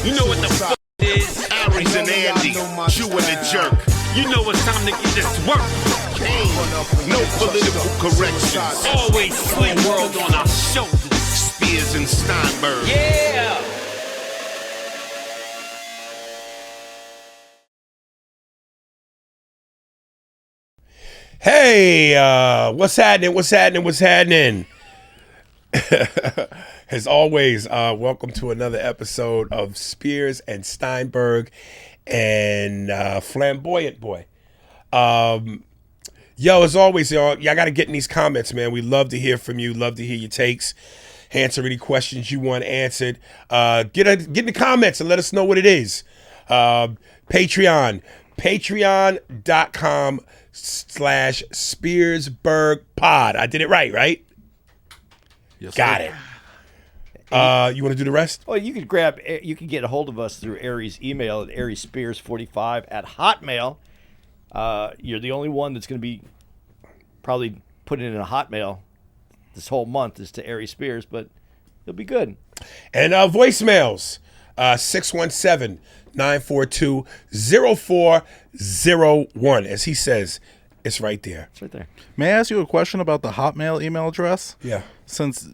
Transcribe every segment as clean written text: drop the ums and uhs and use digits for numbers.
You know what the fuck it is? Aries and Andy, Jew and the jerk. You know it's time to get this work. No political corrections. Always sling world on our shoulders. Spears and Steinberg. Yeah. Hey, what's happening? What's happening? What's happening? As always, welcome to another episode of Spears and Steinberg and Flamboyant Boy. Yo, as always, y'all got to get in these comments, man. We love to hear from you. Love to hear your takes. Answer any questions you want answered. Get in the comments and let us know what it is. Patreon. Patreon.com/SpearsBergPod. I did it right? Yes, Got sir. it. You want to do the rest? Well, you can get a hold of us through Aries' email at AriesSpears45@Hotmail. You're the only one that's going to be probably putting it in a Hotmail this whole month is to AriesSpears, but it'll be good. And voicemails, 617-942-0401. As he says, it's right there. It's right there. May I ask you a question about the Hotmail email address? Yeah. Since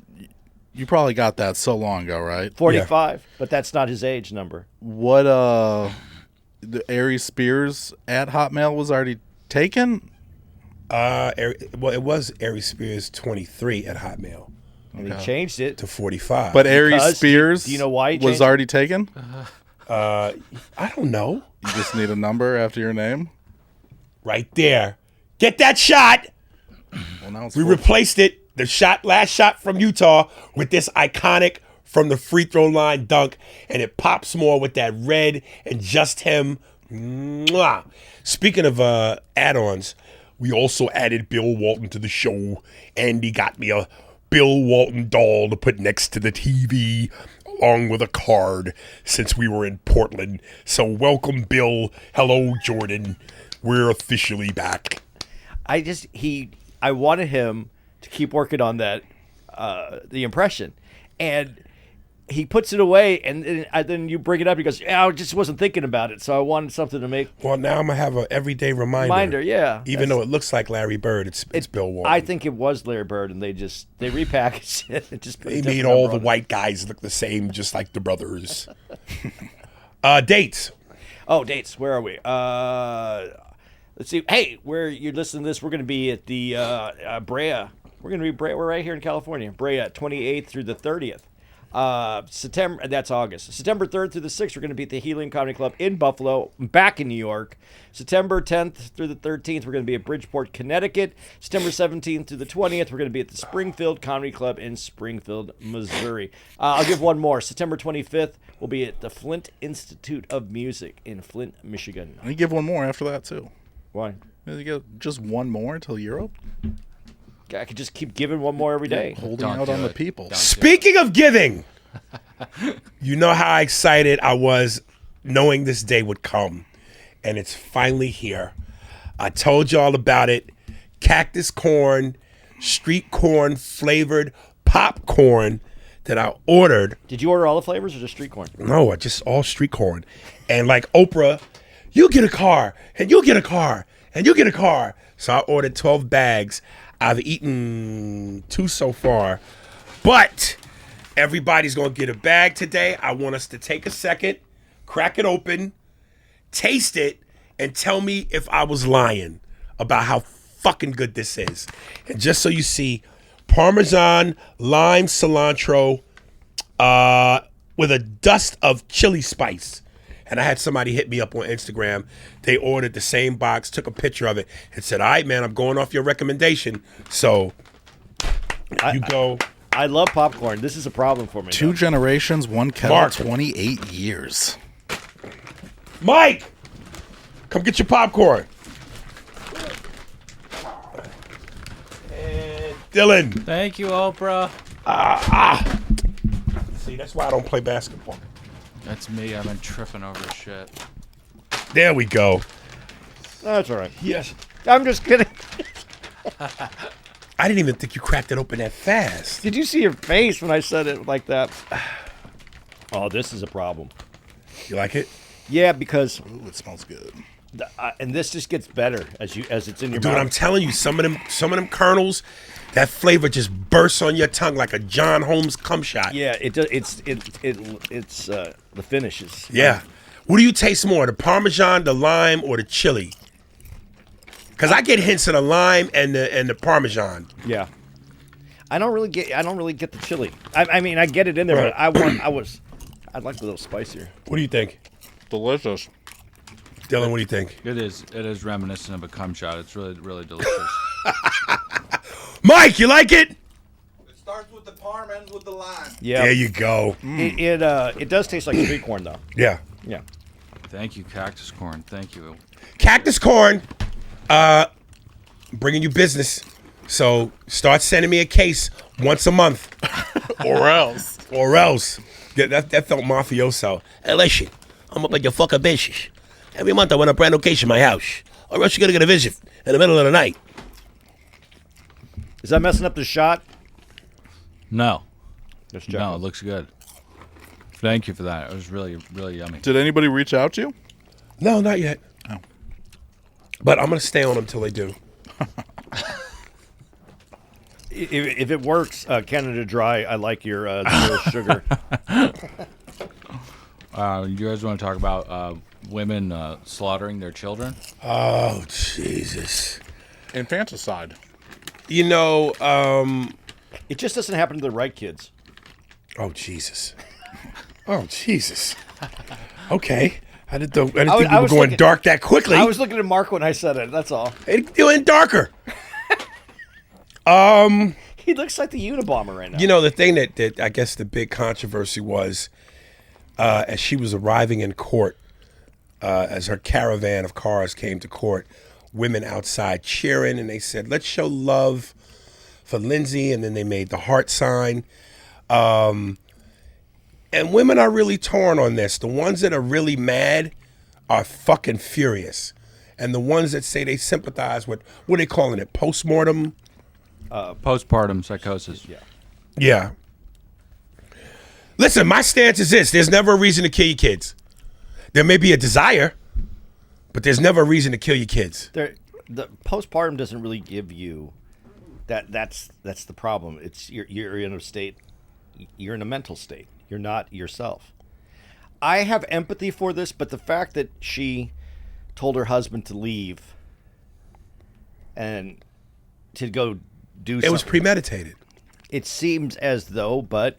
you probably got that so long ago, right? 45, but that's not his age number. What the AriesSpears at Hotmail was already taken? Well, it was AriesSpears 23 at Hotmail And he changed it. to 45. But Because- AriesSpears do you know why he was changed it? already taken? I don't know. You just need a number after your name? Right there. Get that shot. Well, now it's We 40. replaced it, last shot from Utah, with this iconic from the free throw line dunk, and it pops more with that red and just him. Mwah. Speaking of add-ons, we also added Bill Walton to the show. Andy got me a Bill Walton doll to put next to the TV, along with a card, since we were in Portland. So welcome, Bill. Hello, Jordan. We're officially back. I wanted him to keep working on that, the impression, and he puts it away, and then you bring it up. He goes, "Yeah, I just wasn't thinking about it, so I wanted something to make Well, now I'm going to have an everyday reminder. Yeah, Even though it looks like Larry Bird, it's Bill Walton. I think it was Larry Bird, and they repackaged it and just put a They different made all number the on it. white guys look the same, just like the brothers. Dates. Oh, dates. Where are we? Let's see. Hey, where you're listening to this, we're going to be at the Brea. We're right here in California. Brea, 28th through the 30th. September. That's August. September 3rd through the 6th, we're going to be at the Helium Comedy Club in Buffalo, back in New York. September 10th through the 13th, we're going to be at Bridgeport, Connecticut. September 17th through the 20th, we're going to be at the Springfield Comedy Club in Springfield, Missouri. I'll give one more. September 25th, we'll be at the Flint Institute of Music in Flint, Michigan. And you give one more after that, too. Why? You get just one more until Europe? I could just keep giving one more every day. Holding Don't out do on the it. people. Speaking of giving, you know how excited I was knowing this day would come, and it's finally here. I told you all about it. Cactus Corn, street corn flavored popcorn that I ordered. Did you order all the flavors or just street corn? No, just all street corn. And like Oprah, you get a car, and you get a car, and you get a car. So I ordered 12 bags. I've eaten 2 so far, but everybody's going to get a bag today. I want us to take a second, crack it open, taste it, and tell me if I was lying about how fucking good this is. And just so you see, Parmesan, lime, cilantro, with a dust of chili spice. And I had somebody hit me up on Instagram. They ordered the same box, took a picture of it, and said, all right, man, I'm going off your recommendation. So you go. I love popcorn. This is a problem for me. 2 generations, 1 kettle, Mark. 28 years. Mike, come get your popcorn. And Dylan. Thank you, Oprah. See, that's why I don't play basketball. That's me. I've been tripping over shit. There we go. That's all right. Yes. I'm just kidding. I didn't even think you cracked it open that fast. Did you see your face when I said it like that? Oh, this is a problem. You like it? Yeah, because Ooh, it smells good. and this just gets better as it's in your Dude, mouth. I'm telling you, some of them kernels, that flavor just bursts on your tongue like a John Holmes cum shot. Yeah, it does. It's the finishes. Yeah. What do you taste more, the Parmesan, the lime, or the chili? Because I get hints of the lime and the Parmesan. Yeah. I don't really get the chili. I mean, I get it in there, but I'd like a little spicier. What do you think? Delicious. Dylan, what do you think? It is reminiscent of a cum shot. It's really, really delicious. Mike, you like it? It starts with the parm, ends with the lime. Yeah. There you go. It does taste like sweet corn though. Yeah. Yeah. Thank you, Cactus Corn. Thank you. Cactus Corn, bringing you business. So start sending me a case once a month. Or else. Or else. Yeah, that felt mafioso. Hey, listen, I'm up at your fucking bitches. Every month I want a brand new case in my house. Or else you're going to get a visit in the middle of the night. Is that messing up the shot? No. Just No, checking. it looks good. Thank you for that. It was really, really yummy. Did anybody reach out to you? No, not yet. Oh. But I'm going to stay on them till they do. If it works, Canada Dry, I like your zero sugar. You guys want to talk about women slaughtering their children? Oh, Jesus. Infanticide. You know, It just doesn't happen to the right kids. oh, Jesus. Oh, Jesus. Okay. I didn't think I we were was going looking- dark that quickly. I was looking at Mark when I said it. That's all. It went darker. He looks like the Unabomber right now. You know, the thing that I guess the big controversy was as she was arriving in court, as her caravan of cars came to court, women outside cheering, and they said, let's show love for Lindsay, and then they made the heart sign. And women are really torn on this. The ones that are really mad are fucking furious. And the ones that say they sympathize with, what are they calling it, postmortem? Postpartum psychosis. Yeah. Yeah. Listen, my stance is this. There's never a reason to kill your kids. There may be a desire, but there's never a reason to kill your kids. The postpartum doesn't really give you that. That's the problem. It's you're in a state. You're in a mental state. You're not yourself. I have empathy for this, but the fact that she told her husband to leave and to go do something. It was premeditated. It seems as though, but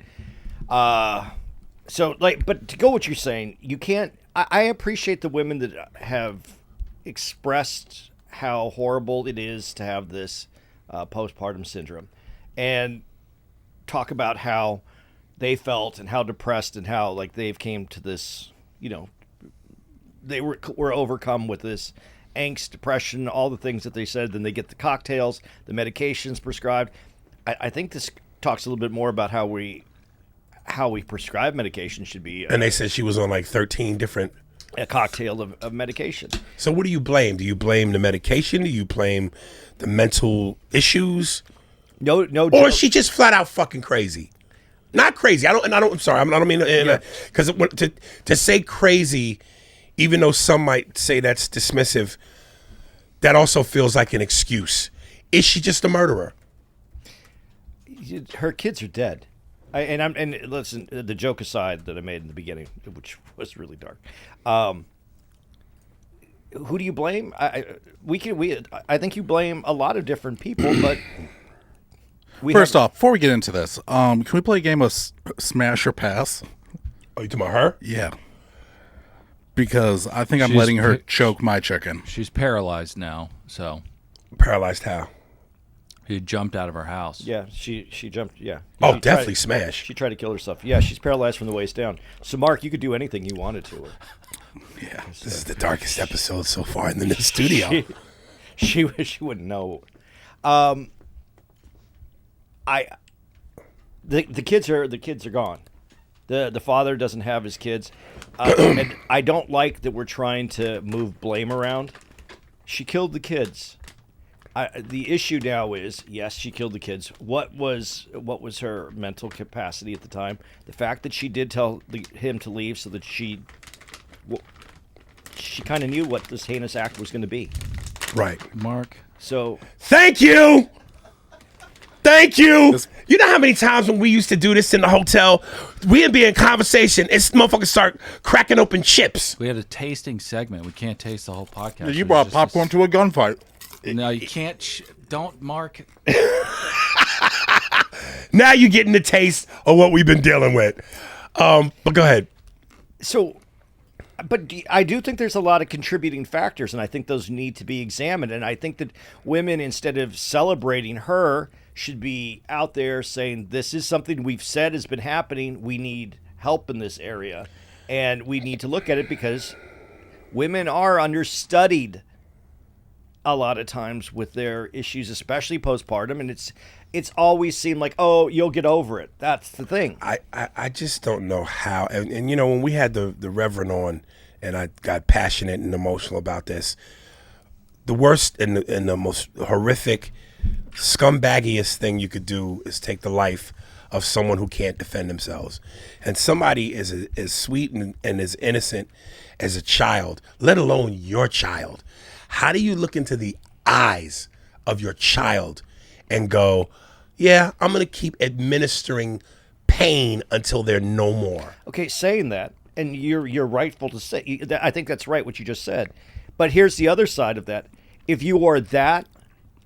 so like, but to go what you're saying, you can't. I appreciate the women that have expressed how horrible it is to have this postpartum syndrome, and talk about how they felt and how depressed and how like they've came to this. You know, they were overcome with this angst, depression, all the things that they said. Then they get the cocktails, the medications prescribed. I think this talks a little bit more about how we prescribe medication should be And they said she was on like 13 different. a cocktail of medication. So what do you blame? Do you blame the medication? Do you blame the mental issues? No, Or is she just flat out fucking crazy? Not crazy. I'm sorry. I don't mean because to say crazy, even though some might say that's dismissive, that also feels like an excuse. Is she just a murderer? her kids are dead. And listen, the joke aside that I made in the beginning, which was really dark. Who do you blame? I think you blame a lot of different people, but First off, before we get into this, can we play a game of Smash or Pass? Oh, you talking about her? Yeah. Because I think I'm She's letting her pi- choke my chicken. She's paralyzed now, so Paralyzed how? he jumped out of her house. Yeah, she jumped. Yeah. Oh, She definitely tried- smash. She tried to kill herself. Yeah, she's paralyzed from the waist down. So, Mark, you could do anything you wanted to her. Yeah, this is the darkest episode so far in the studio. She wouldn't know. The kids are gone. The father doesn't have his kids, and I don't like that we're trying to move blame around. She killed the kids. The issue now is, yes, she killed the kids. What was her mental capacity at the time? The fact that she did tell him to leave so that she she kind of knew what this heinous act was going to be. Right. Mark. So Thank you. Thank you. You know how many times when we used to do this in the hotel, we'd be in conversation, and motherfuckers start cracking open chips. We had a tasting segment. We can't taste the whole podcast. You brought popcorn to a gunfight. No, you can't. Don't, Mark. Now you're getting the taste of what we've been dealing with. But go ahead. So, but I do think there's a lot of contributing factors, and I think those need to be examined. And I think that women, instead of celebrating her, should be out there saying, this is something we've said has been happening. We need help in this area, and we need to look at it because women are understudied a lot of times with their issues, especially postpartum. And it's always seemed like, oh, you'll get over it. That's the thing. I just don't know how. And you know, when we had the Reverend on, and I got passionate and emotional about this, the worst and the most horrific, scumbaggiest thing you could do is take the life of someone who can't defend themselves. And somebody as sweet and as innocent as a child, let alone your child. How do you look into the eyes of your child and go, yeah, I'm going to keep administering pain until they're no more? Okay, saying that, and you're rightful to say, I think that's right what you just said. But here's the other side of that. If you are that,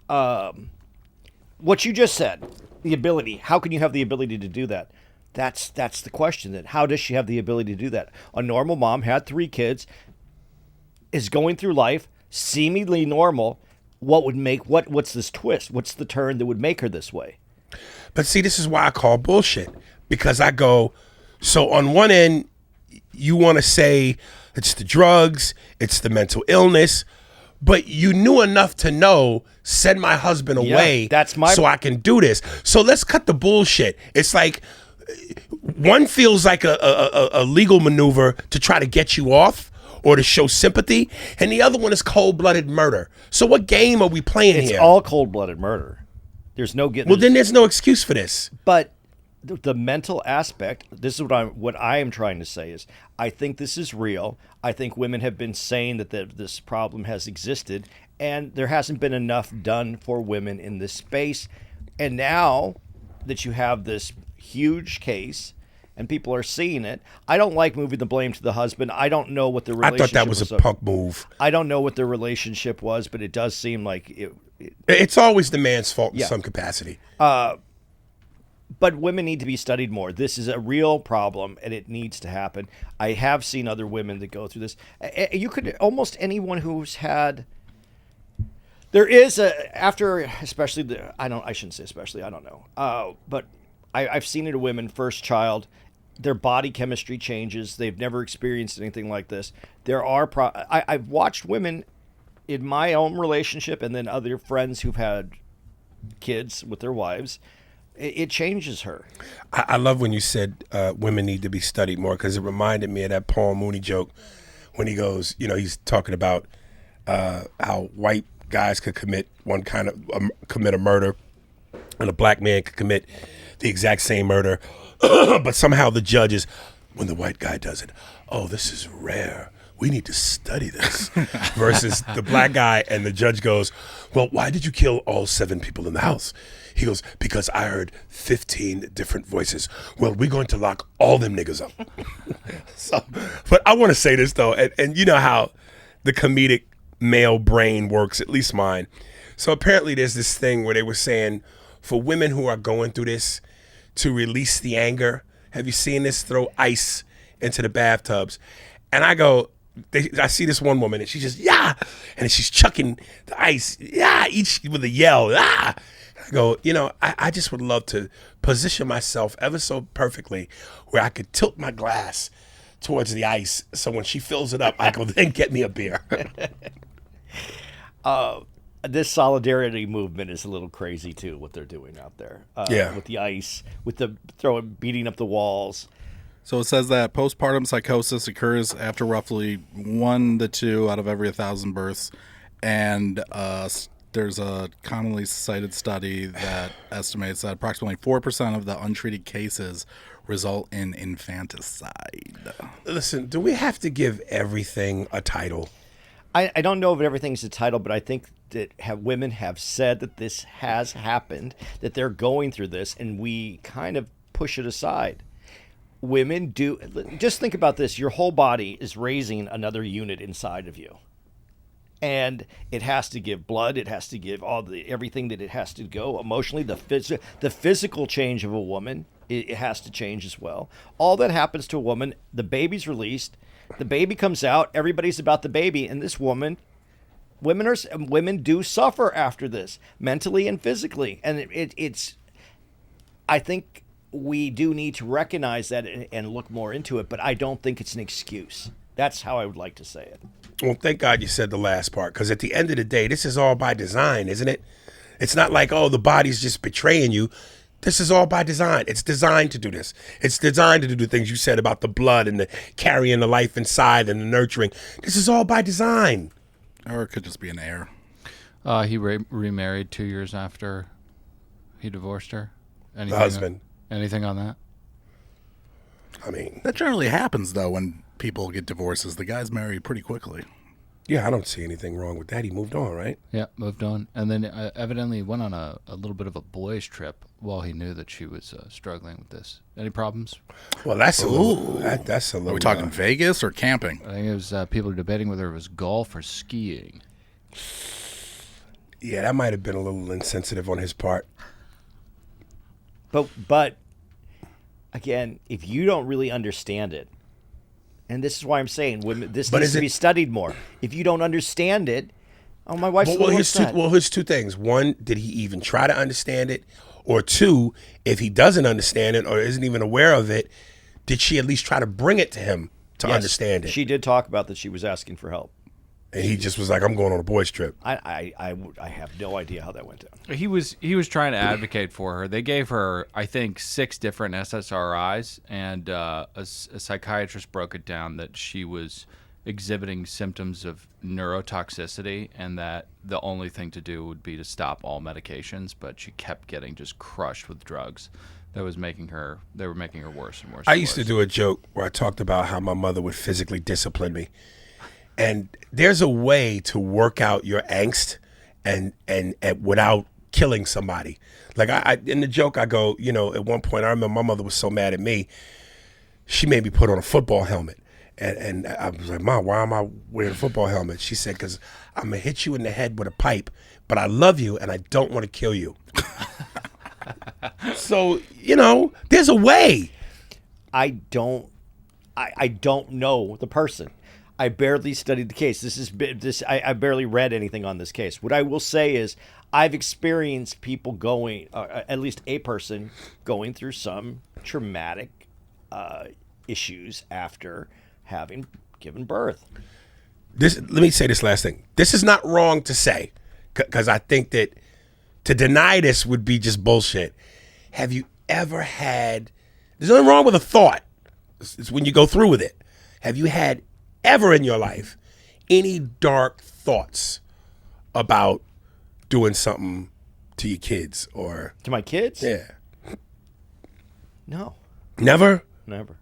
what you just said, the ability, how can you have the ability to do that? That's the question then. How does she have the ability to do that? A normal mom had 3 kids, is going through life, seemingly normal. What's this twist? What's the turn that would make her this way? But see, this is why I call bullshit, because I go, so on one end, you want to say it's the drugs, it's the mental illness, but you knew enough to know, send my husband away so I can do this. So let's cut the bullshit. It's like one feels like a legal maneuver to try to get you off or to show sympathy, and the other one is cold-blooded murder. So what game are we playing here? It's all cold-blooded murder. There's no getting. Well, then there's no excuse for this. But the mental aspect, this is what I am trying to say is, I think this is real. I think women have been saying that this problem has existed, and there hasn't been enough done for women in this space. And now that you have this huge case and people are seeing it, I don't like moving the blame to the husband. I don't know what the relationship was. I thought that was a punk move. I don't know what the relationship was, but it does seem like it's always the man's fault in some capacity. But women need to be studied more. This is a real problem, and it needs to happen. I have seen other women that go through this. You could almost anyone who's had. There is especially I shouldn't say especially. I don't know. But I've seen it in women, first child, their body chemistry changes. They've never experienced anything like this. There are I've watched women in my own relationship, and then other friends who've had kids with their wives. It changes her. I love when you said women need to be studied more, because it reminded me of that Paul Mooney joke when he goes, he's talking about how white guys could commit commit a murder, and a black man could commit the exact same murder, but somehow the judge is, when the white guy does it, oh, this is rare. We need to study this. Versus the black guy, and the judge goes, well, why did you kill all 7 people in the house? He goes, because I heard 15 different voices. Well, we're going to lock all them niggas up. But I want to say this, though, and you know how the comedic male brain works, at least mine. So apparently there's this thing where they were saying for women who are going through this, to release the anger, have you seen this? Throw ice into the bathtubs. And I go, I see this one woman, and she's just, yeah, and she's chucking the ice, yeah, each with a yell, ah. I go, I just would love to position myself ever so perfectly where I could tilt my glass towards the ice, so when she fills it up, I go, then get me a beer. This solidarity movement is a little crazy too, what they're doing out there. With the ice, with the beating up the walls. So it says that postpartum psychosis occurs after roughly 1 to 2 out of every 1,000 births, and there's a commonly cited study that estimates that approximately 4% of the untreated cases result in infanticide. Listen, do we have to give everything a title? I don't know if everything's a title, but I think that women have said that this has happened, that they're going through this, and we kind of push it aside. Women do. Just think about this. Your whole body is raising another unit inside of you. And it has to give blood. It has to give everything that it has to go emotionally. The physical change of a woman, it has to change as well. All that happens to a woman, the baby's released, the baby comes out, everybody's about the baby, and this women do suffer after this, mentally and physically. And it's, I think we do need to recognize that and look more into it, but I don't think it's an excuse. That's how I would like to say it. Well, thank God you said the last part, because at the end of the day, this is all by design, isn't it? It's not like, oh, the body's just betraying you. This is all by design. It's designed to do this. It's designed to do the things you said about the blood and the carrying the life inside and the nurturing. This is all by design. Or it could just be an heir. He remarried 2 years after he divorced her. The husband. Anything on that? I mean, that generally happens, though, when people get divorces. The guys marry pretty quickly. Yeah, I don't see anything wrong with that. He moved on, right? Yeah, moved on. And then evidently went on a little bit of a boys' trip while he knew that she was struggling with this. Any problems? Well, that's a little. That's a little. Are we talking Vegas or camping? I think it was people debating whether it was golf or skiing. Yeah, that might have been a little insensitive on his part. But again, if you don't really understand it, and this is why I'm saying women, this needs to be studied more. If you don't understand it, my wife's here's two things. One, did he even try to understand it? Or two, if he doesn't understand it or isn't even aware of it, did she at least try to bring it to him to understand it? She did talk about that she was asking for help. And he just was like, I'm going on a boys' trip. I have no idea how that went down. He was trying to advocate for her. They gave her, I think, 6 different SSRIs, and a psychiatrist broke it down that she was exhibiting symptoms of neurotoxicity, and that the only thing to do would be to stop all medications, but she kept getting just crushed with drugs. They were making her worse and worse. I used to do a joke where I talked about how my mother would physically discipline me. And there's a way to work out your angst and without killing somebody. Like I in the joke, I go, at one point I remember my mother was so mad at me, she made me put on a football helmet. And I was like, Mom, why am I wearing a football helmet? She said, because I'm going to hit you in the head with a pipe, but I love you and I don't want to kill you. So, there's a way. I don't know the person. I barely studied the case. I barely read anything on this case. What I will say is I've experienced people at least a person going through some traumatic issues after having given birth. Let me say this last thing. This is not wrong to say, because I think that to deny this would be just bullshit. Have you ever had, there's nothing wrong with a thought. It's when you go through with it. Have you had ever in your life any dark thoughts about doing something to your kids or to my kids? Yeah. No. Never? Never.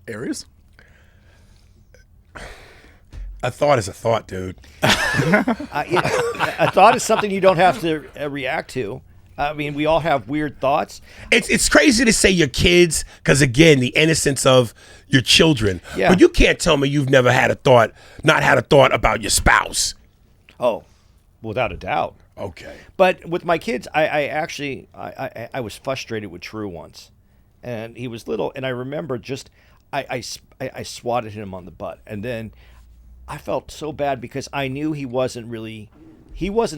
Aries? A thought is a thought, dude. A thought is something you don't have to react to. I mean, we all have weird thoughts. It's crazy to say your kids, because again, the innocence of your children. Yeah. But you can't tell me you've never had not had a thought about your spouse. Oh, without a doubt. Okay. But with my kids, I actually was frustrated with True once, and he was little, and I remember I swatted him on the butt, and then I felt so bad because I knew he wasn't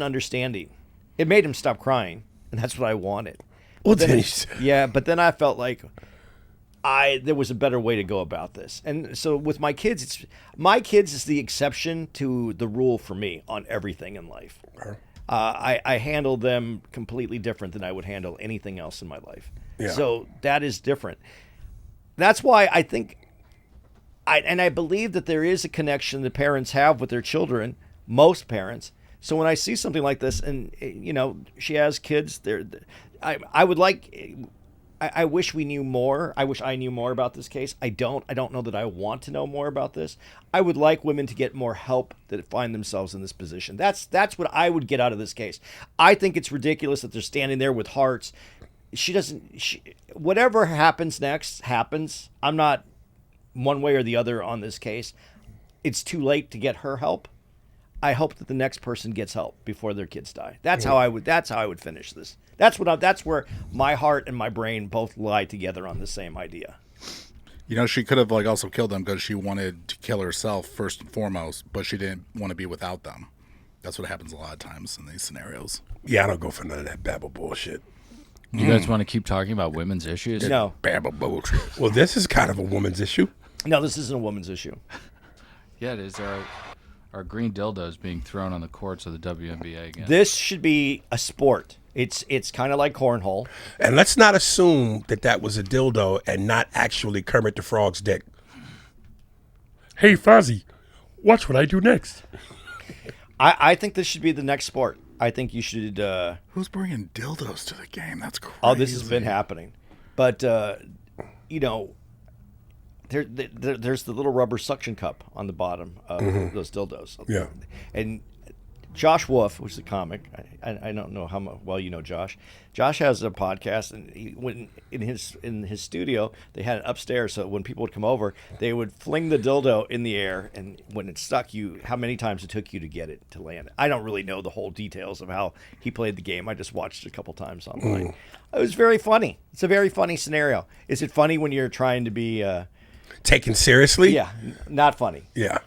understanding. It made him stop crying. And that's what I wanted. Well, but then I felt like there was a better way to go about this. And so with my kids, is the exception to the rule for me on everything in life. I handle them completely different than I would handle anything else in my life. Yeah. So that is different. That's why I think, I believe that there is a connection the parents have with their children most parents. So when I see something like this, and she has kids, I would like. I wish we knew more. I wish I knew more about this case. I don't know that I want to know more about this. I would like women to get more help that find themselves in this position. That's what I would get out of this case. I think it's ridiculous that they're standing there with hearts. Whatever happens next happens. I'm not one way or the other on this case. It's too late to get her help. I hope that the next person gets help before their kids die. That's how I would finish this. That's where my heart and my brain both lie together on the same idea. She could have also killed them because she wanted to kill herself first and foremost, but she didn't want to be without them. That's what happens a lot of times in these scenarios. Yeah, I don't go for none of that babble bullshit. You guys want to keep talking about women's issues? No. Babble bullshit. Well, this is kind of a woman's issue. No, this isn't a woman's issue. Yeah, it is. Our green dildos being thrown on the courts of the WNBA again. This should be a sport. It's kind of like cornhole. And let's not assume that was a dildo and not actually Kermit the Frog's dick. Hey, Fozzie, watch what I do next. I think this should be the next sport. I think you should... Who's bringing dildos to the game? That's crazy. Oh, this has been happening. But, there's the little rubber suction cup on the bottom of those dildos. Yeah. And Josh Wolf, which is a comic, I don't know how well you know Josh. Josh has a podcast, and when in his studio, they had it upstairs, so when people would come over, they would fling the dildo in the air, and when it stuck, how many times it took you to get it to land. I don't really know the whole details of how he played the game. I just watched it a couple times online. It was very funny. It's a very funny scenario. Is it funny when you're trying to be taken seriously? Yeah, not funny. Yeah.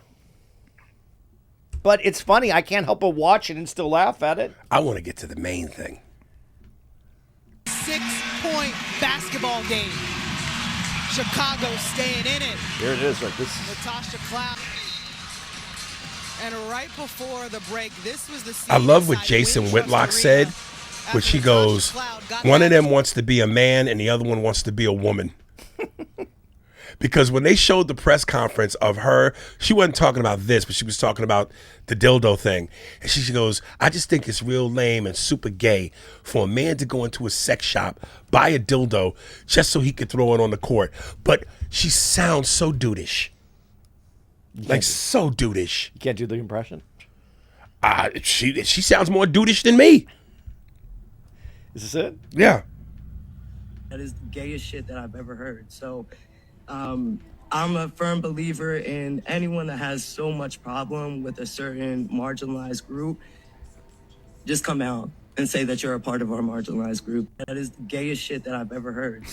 But it's funny. I can't help but watch it and still laugh at it. I want to get to the main thing. 6-point basketball game. Chicago staying in it. Here it is. Right. This is Natasha Cloud. And right before the break, this was the scene. I love what Jason Whitlock said, which he goes, one of them wants to be a man and the other one wants to be a woman. Because when they showed the press conference of her, she wasn't talking about this, but she was talking about the dildo thing. And she goes, I just think it's real lame and super gay for a man to go into a sex shop, buy a dildo, just so he could throw it on the court. But she sounds so dudeish. Like, so dudeish. You can't do the impression? She sounds more dudeish than me. Is this it? Yeah. That is the gayest shit that I've ever heard. So... I'm a firm believer in anyone that has so much problem with a certain marginalized group, just come out and say that you're a part of our marginalized group. That is the gayest shit that I've ever heard.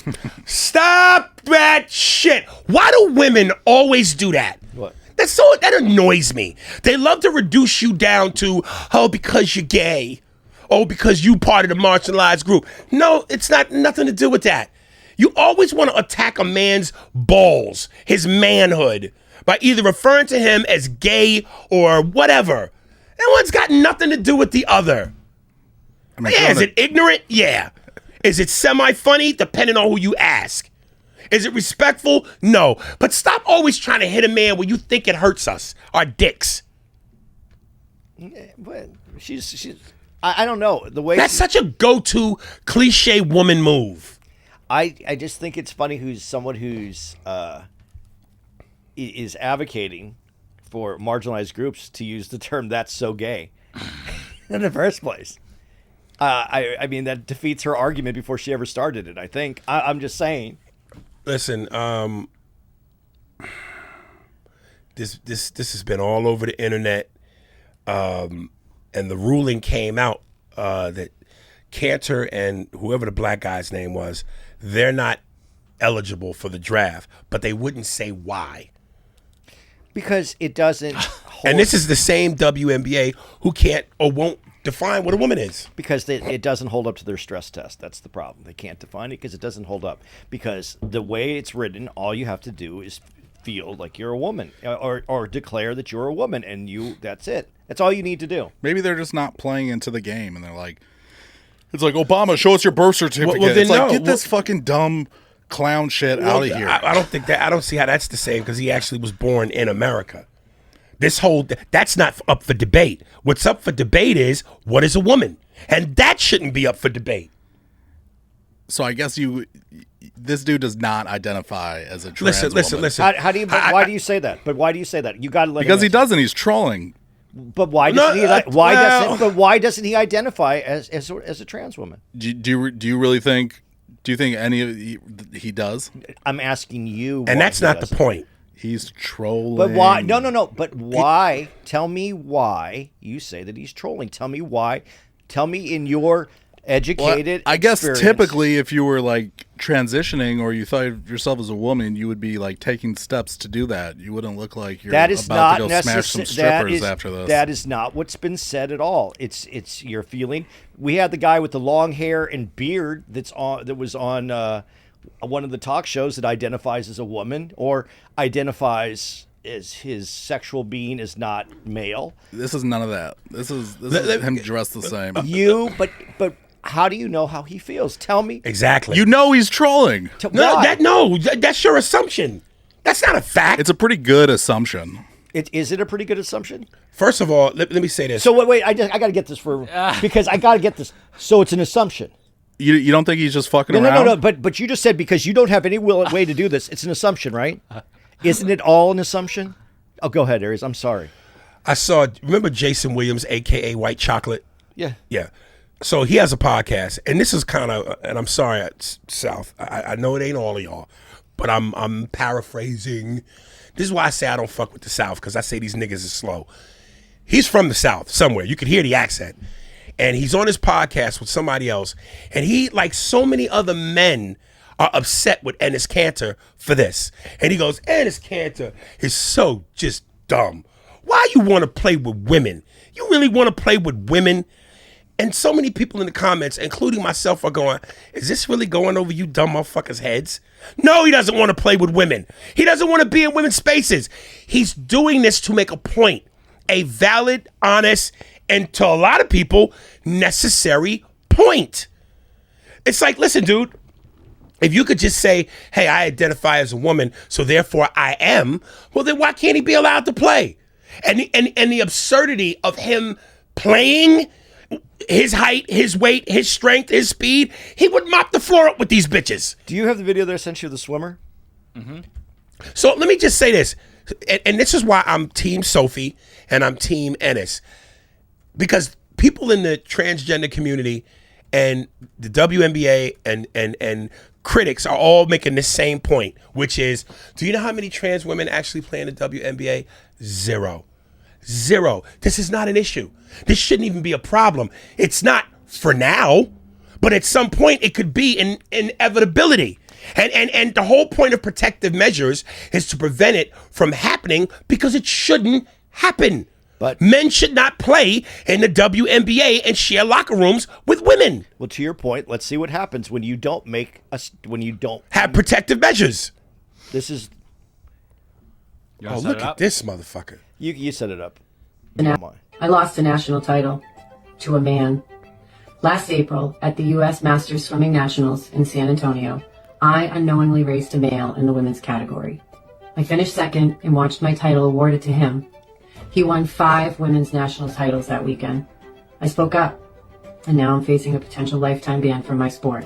Stop that shit. Why do women always do that? What? That annoys me. They love to reduce you down to, because you're gay. Oh, because you part of the marginalized group. No, it's nothing to do with that. You always want to attack a man's balls, his manhood, by either referring to him as gay or whatever. That one's got nothing to do with the other. Is it ignorant? Yeah. Is it semi-funny? Depending on who you ask. Is it respectful? No. But stop always trying to hit a man when you think it hurts us, our dicks. Yeah, but she's I don't know. The way That's such a go-to cliche woman move. I just think it's funny someone who's is advocating for marginalized groups to use the term "that's so gay" in the first place. I mean that defeats her argument before she ever started it. I think I'm just saying. Listen, this has been all over the internet, and the ruling came out that Cantor and whoever the black guy's name was, they're not eligible for the draft, but they wouldn't say why. Because it doesn't hold. And this is the same WNBA who can't or won't define what a woman is. Because it doesn't hold up to their stress test. That's the problem. They can't define it because it doesn't hold up. Because the way it's written, all you have to do is feel like you're a woman or declare that you're a woman, and that's it. That's all you need to do. Maybe they're just not playing into the game, and they're like, it's like, Obama, show us your birth certificate. Well, it's like, get this fucking dumb clown shit out of here. I don't see how that's the same, because he actually was born in America. That's not up for debate. What's up for debate is what is a woman, and that shouldn't be up for debate. So I guess this dude does not identify as a trans Listen. How do you? Why do you say that? But why do you say that? You got to let because him he doesn't. He's trolling. But why doesn't why doesn't he identify as a trans woman? Do you really think? Do you think he does? I'm asking you. And that's not the point. He's trolling. But why? No. But why? Tell me why you say that he's trolling. Tell me why. Tell me in your educated I guess experience. typically if you were like transitioning or you thought of yourself as a woman, you would be like taking steps to do that. You wouldn't look like you're that is about not to go smash some strippers after this. That is not what's been said at all. It's your feeling. We had the guy with the long hair and beard that was on one of the talk shows that identifies as a woman or identifies as his sexual being is not male. This is none of that. This is him dressed the same. But how do you know how he feels? Tell me. Exactly. You know he's trolling. That's your assumption. That's not a fact. It's a pretty good assumption. Is it a pretty good assumption? First of all, let me say this. So wait, I got to get this because I got to get this. So it's an assumption. You don't think he's just fucking around? No. But you just said because you don't have any way to do this, it's an assumption, right? Isn't it all an assumption? Oh, go ahead, Aries. I'm sorry. Remember Jason Williams, a.k.a. White Chocolate? Yeah. Yeah. So he has a podcast, and this is kind of, and I'm sorry, South. I know it ain't all of y'all, but I'm paraphrasing. This is why I say I don't fuck with the South, because I say these niggas is slow. He's from the South somewhere. You could hear the accent. And he's on his podcast with somebody else, and he, like so many other men, are upset with Ennis Cantor for this. And he goes, Ennis Cantor is so just dumb. Why you want to play with women? You really want to play with women? And so many people in the comments, including myself, are going, is this really going over you dumb motherfuckers' heads? No, he doesn't want to play with women. He doesn't want to be in women's spaces. He's doing this to make a point, a valid, honest, and to a lot of people, necessary point. It's like, listen, dude, if you could just say, hey, I identify as a woman, so therefore I am, well, then why can't he be allowed to play? And the absurdity of him playing, his height, his weight, his strength, his speed, he would mop the floor up with these bitches. Do you have the video that I sent you of the swimmer? Mm-hmm. So let me just say this, and this is why I'm Team Sophie and I'm Team Ennis. Because people in the transgender community and the WNBA and critics are all making the same point, which is, do you know how many trans women actually play in the WNBA? Zero. This is not an issue. This shouldn't even be a problem. It's not for now, but at some point it could be an inevitability. And the whole point of protective measures is to prevent it from happening because it shouldn't happen. But men should not play in the WNBA and share locker rooms with women. Well, to your point, let's see what happens when you don't have protective measures. This is. Oh, look at this motherfucker. You set it up. I lost a national title to a man. Last April at the U.S. Masters Swimming Nationals in San Antonio, I unknowingly raced a male in the women's category. I finished second and watched my title awarded to him. He won 5 women's national titles that weekend. I spoke up, and now I'm facing a potential lifetime ban from my sport.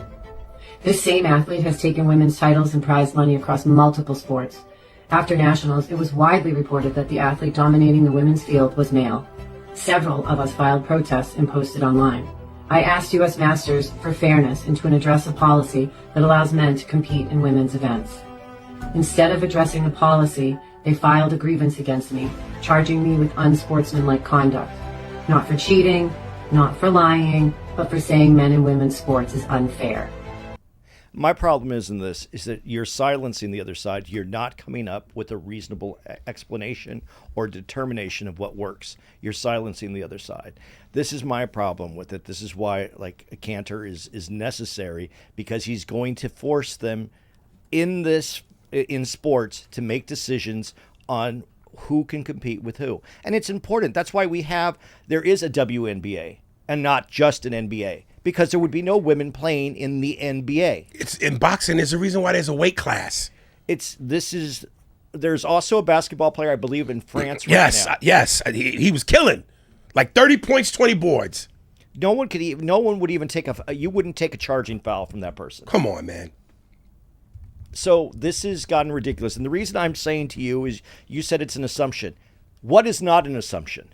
This same athlete has taken women's titles and prize money across multiple sports. After nationals, it was widely reported that the athlete dominating the women's field was male. Several of us filed protests and posted online. I asked U.S. Masters for fairness and to address a policy that allows men to compete in women's events. Instead of addressing the policy, they filed a grievance against me, charging me with unsportsmanlike conduct. Not for cheating, not for lying, but for saying men and women's sports is unfair. My problem is that you're silencing the other side. You're not coming up with a reasonable explanation or determination of what works. You're silencing the other side. This is my problem with it. This is why, like, a Cantor is necessary, because he's going to force them in sports to make decisions on who can compete with who. And it's important. That's why there is a WNBA and not just an NBA, because there would be no women playing in the NBA. It's in boxing. There's a reason why there's a weight class. This is there's also a basketball player, I believe, in France right Yes, now. yes. He was killing. Like 30 points, 20 boards. No one would even take you wouldn't take a charging foul from that person. Come on, man. So this has gotten ridiculous. And the reason I'm saying to you is you said it's an assumption. What is not an assumption?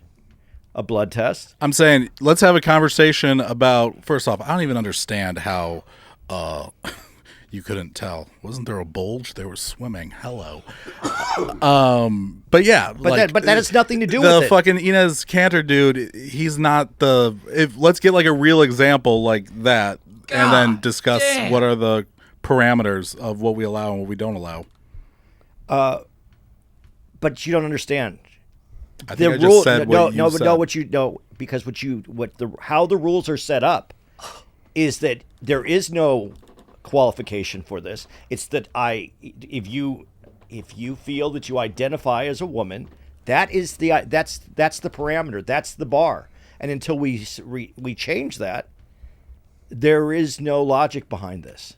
A blood test? I'm saying let's have a conversation about, first off, I don't even understand how you couldn't tell. Wasn't there a bulge? They were swimming. Hello. But yeah. But that has nothing to do the with it. fucking Inez Cantor dude, he's not let's get like a real example like that and then discuss what are the parameters of what we allow and what we don't allow. But you don't understand. I think I just said what you said. How the rules are set up is that there is no qualification for this. It's that if you feel that you identify as a woman, that's the parameter, that's the bar. And until we change that, there is no logic behind this.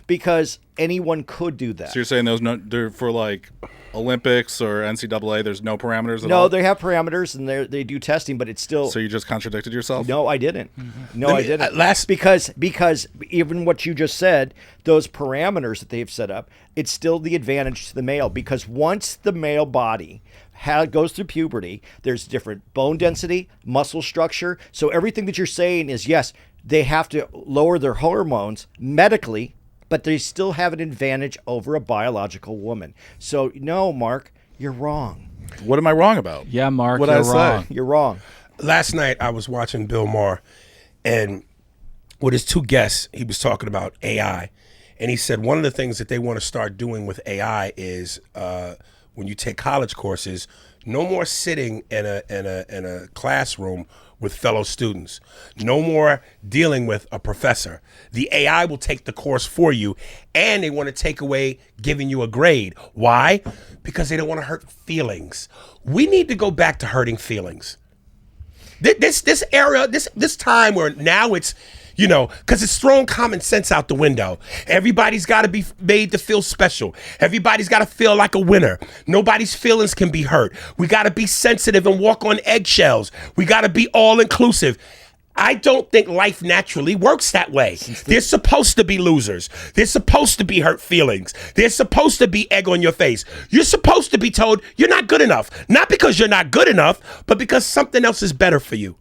Because anyone could do that. So you're saying there for like Olympics or NCAA, there's no parameters at all? No, they have parameters and they do testing, but it's still. So you just contradicted yourself? No, I didn't. No, I didn't. Because even what you just said, those parameters that they've set up, it's still the advantage to the male. Because once the male body goes through puberty, there's different bone density, muscle structure. So everything that you're saying is yes, they have to lower their hormones medically, but they still have an advantage over a biological woman. So, no, Mark, you're wrong. What am I wrong about? Yeah, Mark, What'd you're I wrong. say? You're wrong. Last night I was watching Bill Maher, and with his two guests, he was talking about AI. And he said one of the things that they want to start doing with AI is when you take college courses, no more sitting in a classroom with fellow students. No more dealing with a professor. The AI will take the course for you, and they want to take away giving you a grade. Why? Because they don't want to hurt feelings. We need to go back to hurting feelings. This era, this time where now it's, because it's thrown common sense out the window. Everybody's got to be made to feel special. Everybody's got to feel like a winner. Nobody's feelings can be hurt. We got to be sensitive and walk on eggshells. We got to be all inclusive. I don't think life naturally works that way. There's supposed to be losers. There's supposed to be hurt feelings. There's supposed to be egg on your face. You're supposed to be told you're not good enough. Not because you're not good enough, but because something else is better for you.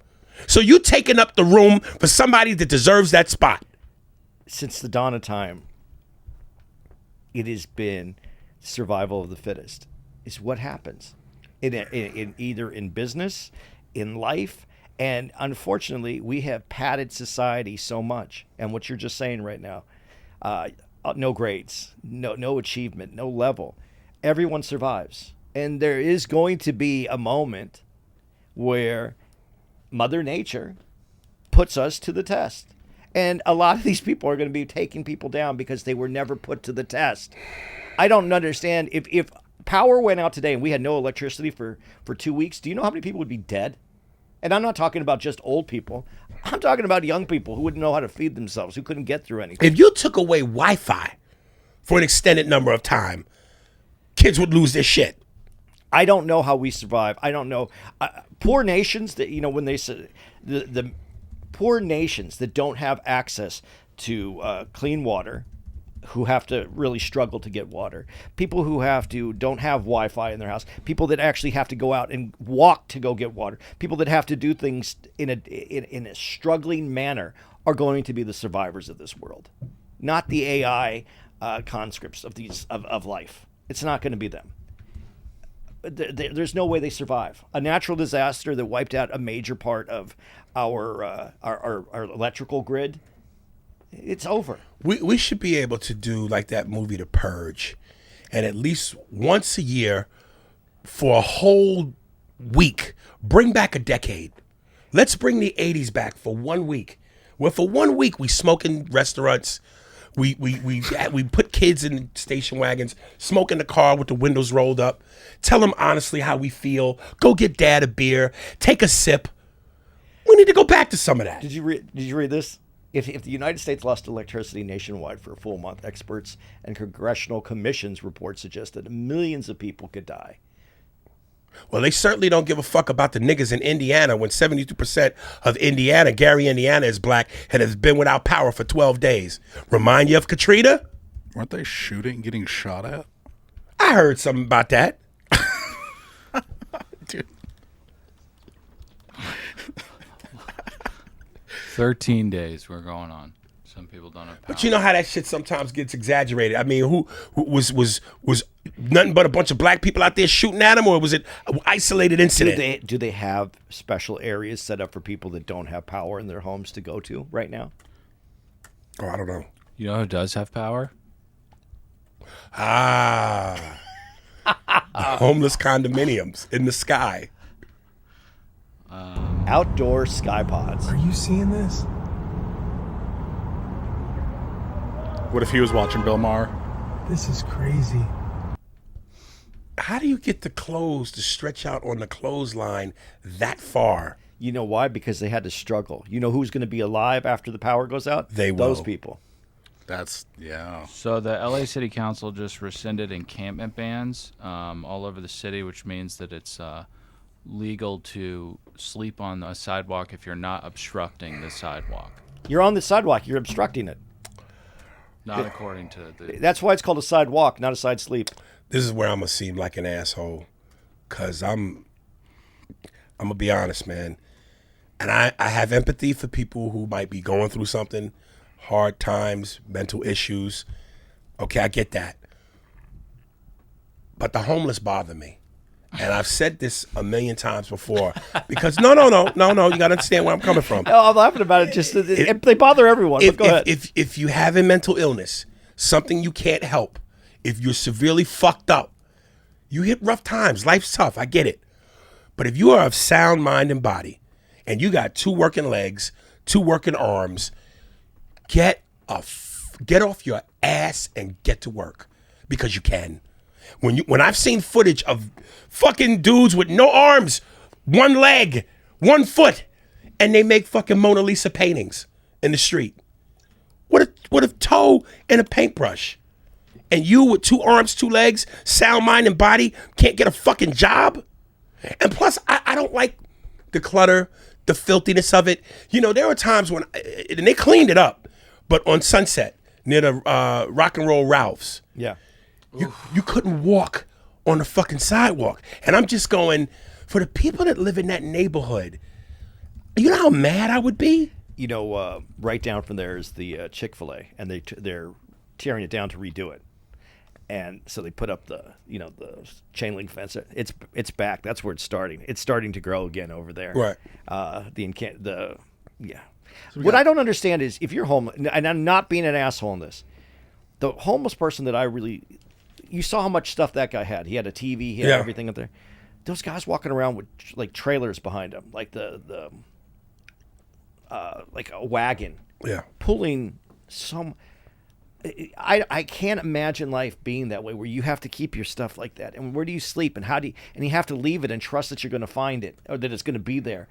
So you taking up the room for somebody that deserves that spot. Since the dawn of time, it has been survival of the fittest. Is what happens in either in business, in life, and unfortunately, we have padded society so much. And what you're just saying right now, no grades, no achievement, no level. Everyone survives, and there is going to be a moment where Mother Nature puts us to the test. And a lot of these people are going to be taking people down because they were never put to the test. I don't understand. If power went out today and we had no electricity for 2 weeks, do you know how many people would be dead? And I'm not talking about just old people. I'm talking about young people who wouldn't know how to feed themselves, who couldn't get through anything. If you took away Wi-Fi for an extended number of time, kids would lose their shit. I don't know how we survive. I don't know. Poor nations that, when they say the poor nations that don't have access to clean water, who have to really struggle to get water, people who don't have Wi-Fi in their house, people that actually have to go out and walk to go get water, people that have to do things in a struggling manner are going to be the survivors of this world, not the AI conscripts of life. It's not going to be them. There's no way they survive. A natural disaster that wiped out a major part of our electrical grid, it's over. We should be able to do like that movie The Purge, and at least once a year for a whole week, bring back a decade. Let's bring the 80s back for 1 week. Where for 1 week we smoke in restaurants, we put kids in station wagons, smoke in the car with the windows rolled up, tell them honestly how we feel, go get dad a beer, take a sip. We need to go back to some of that. Did you read this? If the United States lost electricity nationwide for a full month, experts and congressional commissions report suggest that millions of people could die. Well, they certainly don't give a fuck about the niggas in Indiana when 72% of Indiana, Gary, Indiana, is black and has been without power for 12 days. Remind you of Katrina? Weren't they getting shot at? I heard something about that. Dude. 13 days we're going on. Some people don't have power. But you know how that shit sometimes gets exaggerated. I mean, who was nothing but a bunch of black people out there shooting at them, or was it an isolated incident? Do they have special areas set up for people that don't have power in their homes to go to right now? Oh, I don't know. You know who does have power? The homeless condominiums in the sky. Outdoor sky pods. Are you seeing this? What if he was watching Bill Maher? This is crazy. How do you get the clothes to stretch out on the clothesline that far? You know why? Because they had to struggle. You know who's going to be alive after the power goes out? Those people. That's, yeah. So the LA City Council just rescinded encampment bans all over the city, which means that it's legal to sleep on a sidewalk if you're not obstructing the sidewalk. You're on the sidewalk. You're obstructing it. Not according to the... That's why it's called a sidewalk, not a side sleep. This is where I'm going to seem like an asshole, because I'm going to be honest, man. And I have empathy for people who might be going through something, hard times, mental issues. Okay, I get that. But the homeless bother me. And I've said this a million times before, because no, you got to understand where I'm coming from. No, I'm laughing about it. Just they bother everyone. But go ahead. If you have a mental illness, something you can't help, if you're severely fucked up, you hit rough times. Life's tough. I get it. But if you are of sound mind and body, and you got 2 working legs, 2 working arms, get off your ass and get to work, because you can. When I've seen footage of fucking dudes with no arms, 1 leg, 1 foot, and they make fucking Mona Lisa paintings in the street. What a toe and a paintbrush. And you with 2 arms, 2 legs, sound mind and body, can't get a fucking job? And plus, I don't like the clutter, the filthiness of it. You know, there were times when, and they cleaned it up, but on Sunset, near the Rock and Roll Ralph's. Yeah. You couldn't walk on the fucking sidewalk. And I'm just going, for the people that live in that neighborhood, you know how mad I would be? You know, right down from there is the Chick-fil-A, and they're tearing it down to redo it. And so they put up the chain link fence. It's back. That's where it's starting. It's starting to grow again over there. Right. What I don't understand is if you're homeless, and I'm not being an asshole in this, the homeless person that you saw how much stuff that guy had. He had a TV, he had everything up there. Those guys walking around with like trailers behind them, like like a wagon. Yeah. Pulling some. I can't imagine life being that way, where you have to keep your stuff like that. And where do you sleep? And how do you have to leave it and trust that you're going to find it, or that it's going to be there.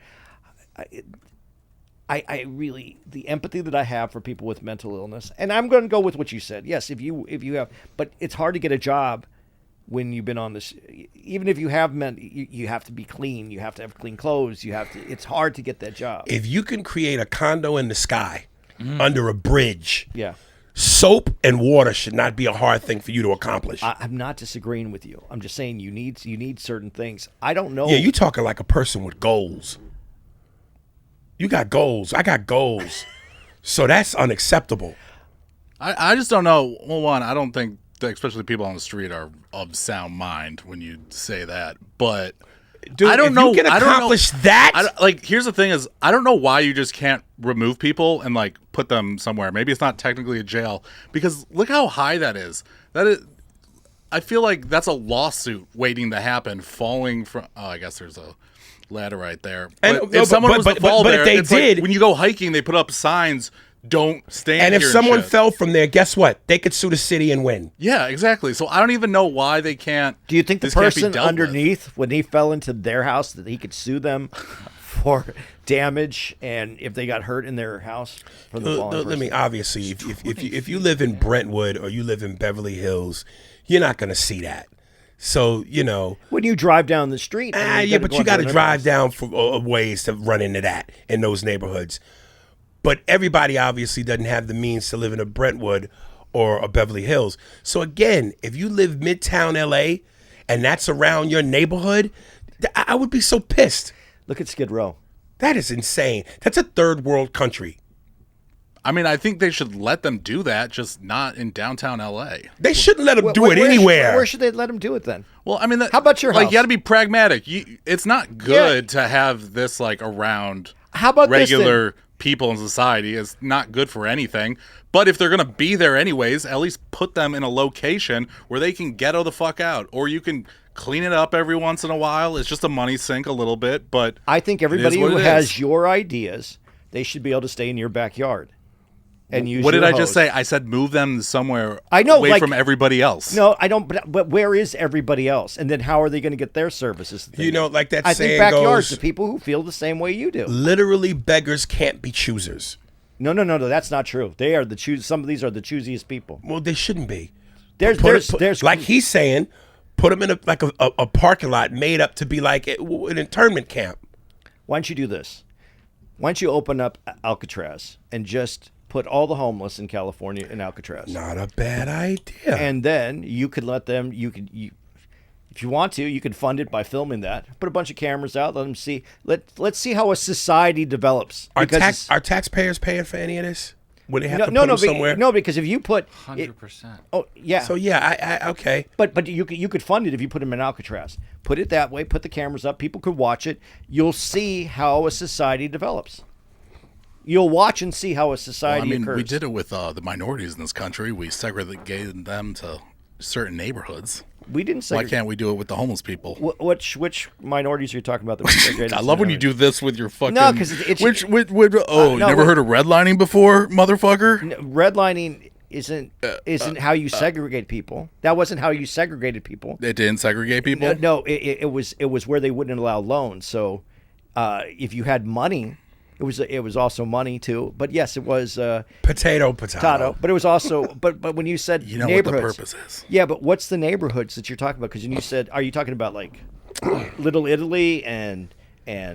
I really, the empathy that I have for people with mental illness, and I'm going to go with what you said. Yes, if you have, but it's hard to get a job when you've been on this. Even if you have you have to be clean. You have to have clean clothes. It's hard to get that job. If you can create a condo in the sky under a bridge, yeah, soap and water should not be a hard thing for you to accomplish. I'm not disagreeing with you. I'm just saying you need certain things. I don't know. Yeah, you talking like a person with goals. You got goals. I got goals. So that's unacceptable. I just don't know. Well, one, I don't think that especially people on the street are of sound mind when you say that. But dude, I don't know. You can accomplish that. Here's the thing: is I don't know why you just can't remove people and like put them somewhere. Maybe it's not technically a jail, because look how high that is. I feel like that's a lawsuit waiting to happen. Falling from. Oh, I guess there's a ladder right there. But if someone was to fall there, if they did, like when you go hiking, they put up signs. Don't stand. And if here someone shit. fell from there, guess what? They could sue the city and win. Yeah, exactly. So I don't even know why they can't. Do you think the person underneath, when he fell into their house, that he could sue them damage and if they got hurt in their house from the falling person. I mean, obviously, if you live in Brentwood or you live in Beverly Hills, you're not going to see that. So, when you drive down the street, yeah, but you got to drive down for a ways to run into that in those neighborhoods. But everybody obviously doesn't have the means to live in a Brentwood or a Beverly Hills. So again, if you live Midtown LA and that's around your neighborhood, I would be so pissed. Look at Skid Row. That is insane. That's a third world country. I mean, I think they should let them do that, just not in downtown LA. They shouldn't let them do it anywhere. Where should they let them do it then? Well, I mean, how about your house? You got to be pragmatic. It's not good to have this around. How about regular people in society? It's not good for anything. But if they're gonna be there anyways, at least put them in a location where they can ghetto the fuck out, or you can clean it up every once in a while. It's just a money sink a little bit, but I think everybody who has your ideas, they should be able to stay in your backyard. And use what did I hose. just say? I said move them somewhere away from everybody else. No, I don't. But where is everybody else? And then how are they going to get their services? Like that I saying think backyards goes, to people who feel the same way you do. Literally, beggars can't be choosers. No, that's not true. They are the choose. Some of these are the choosiest people. Well, they shouldn't be. There's like he's saying, put them in a parking lot made up to be like an internment camp. Why don't you do this? Why don't you open up Alcatraz and just put all the homeless in California in Alcatraz? Not a bad idea. And then you could let them. If you want to, you can fund it by filming that. Put a bunch of cameras out. Let them see. Let's see how a society develops. Are taxpayers paying for any of this? When they have to put them somewhere? No, because if you put 100%. Oh yeah. So yeah, I okay. But you could fund it if you put them in Alcatraz. Put it that way. Put the cameras up. People could watch it. You'll see how a society develops. You'll watch and see how a society occurs. We did it with the minorities in this country. We segregated them to certain neighborhoods. We didn't say. Why can't we do it with the homeless people? Which minorities are you talking about? That we segregated? I love when you do this with your fucking. No, because it's. You never heard of redlining before, motherfucker? No, redlining isn't how you segregate people. That wasn't how you segregated people. It didn't segregate people. No, it was where they wouldn't allow loans. So, if you had money. It was also money too, but yes, it was potato. But it was also but when you said neighborhoods, what the purpose is. Yeah, but what's the neighborhoods that you're talking about? Because you said, are you talking about like Little Italy and I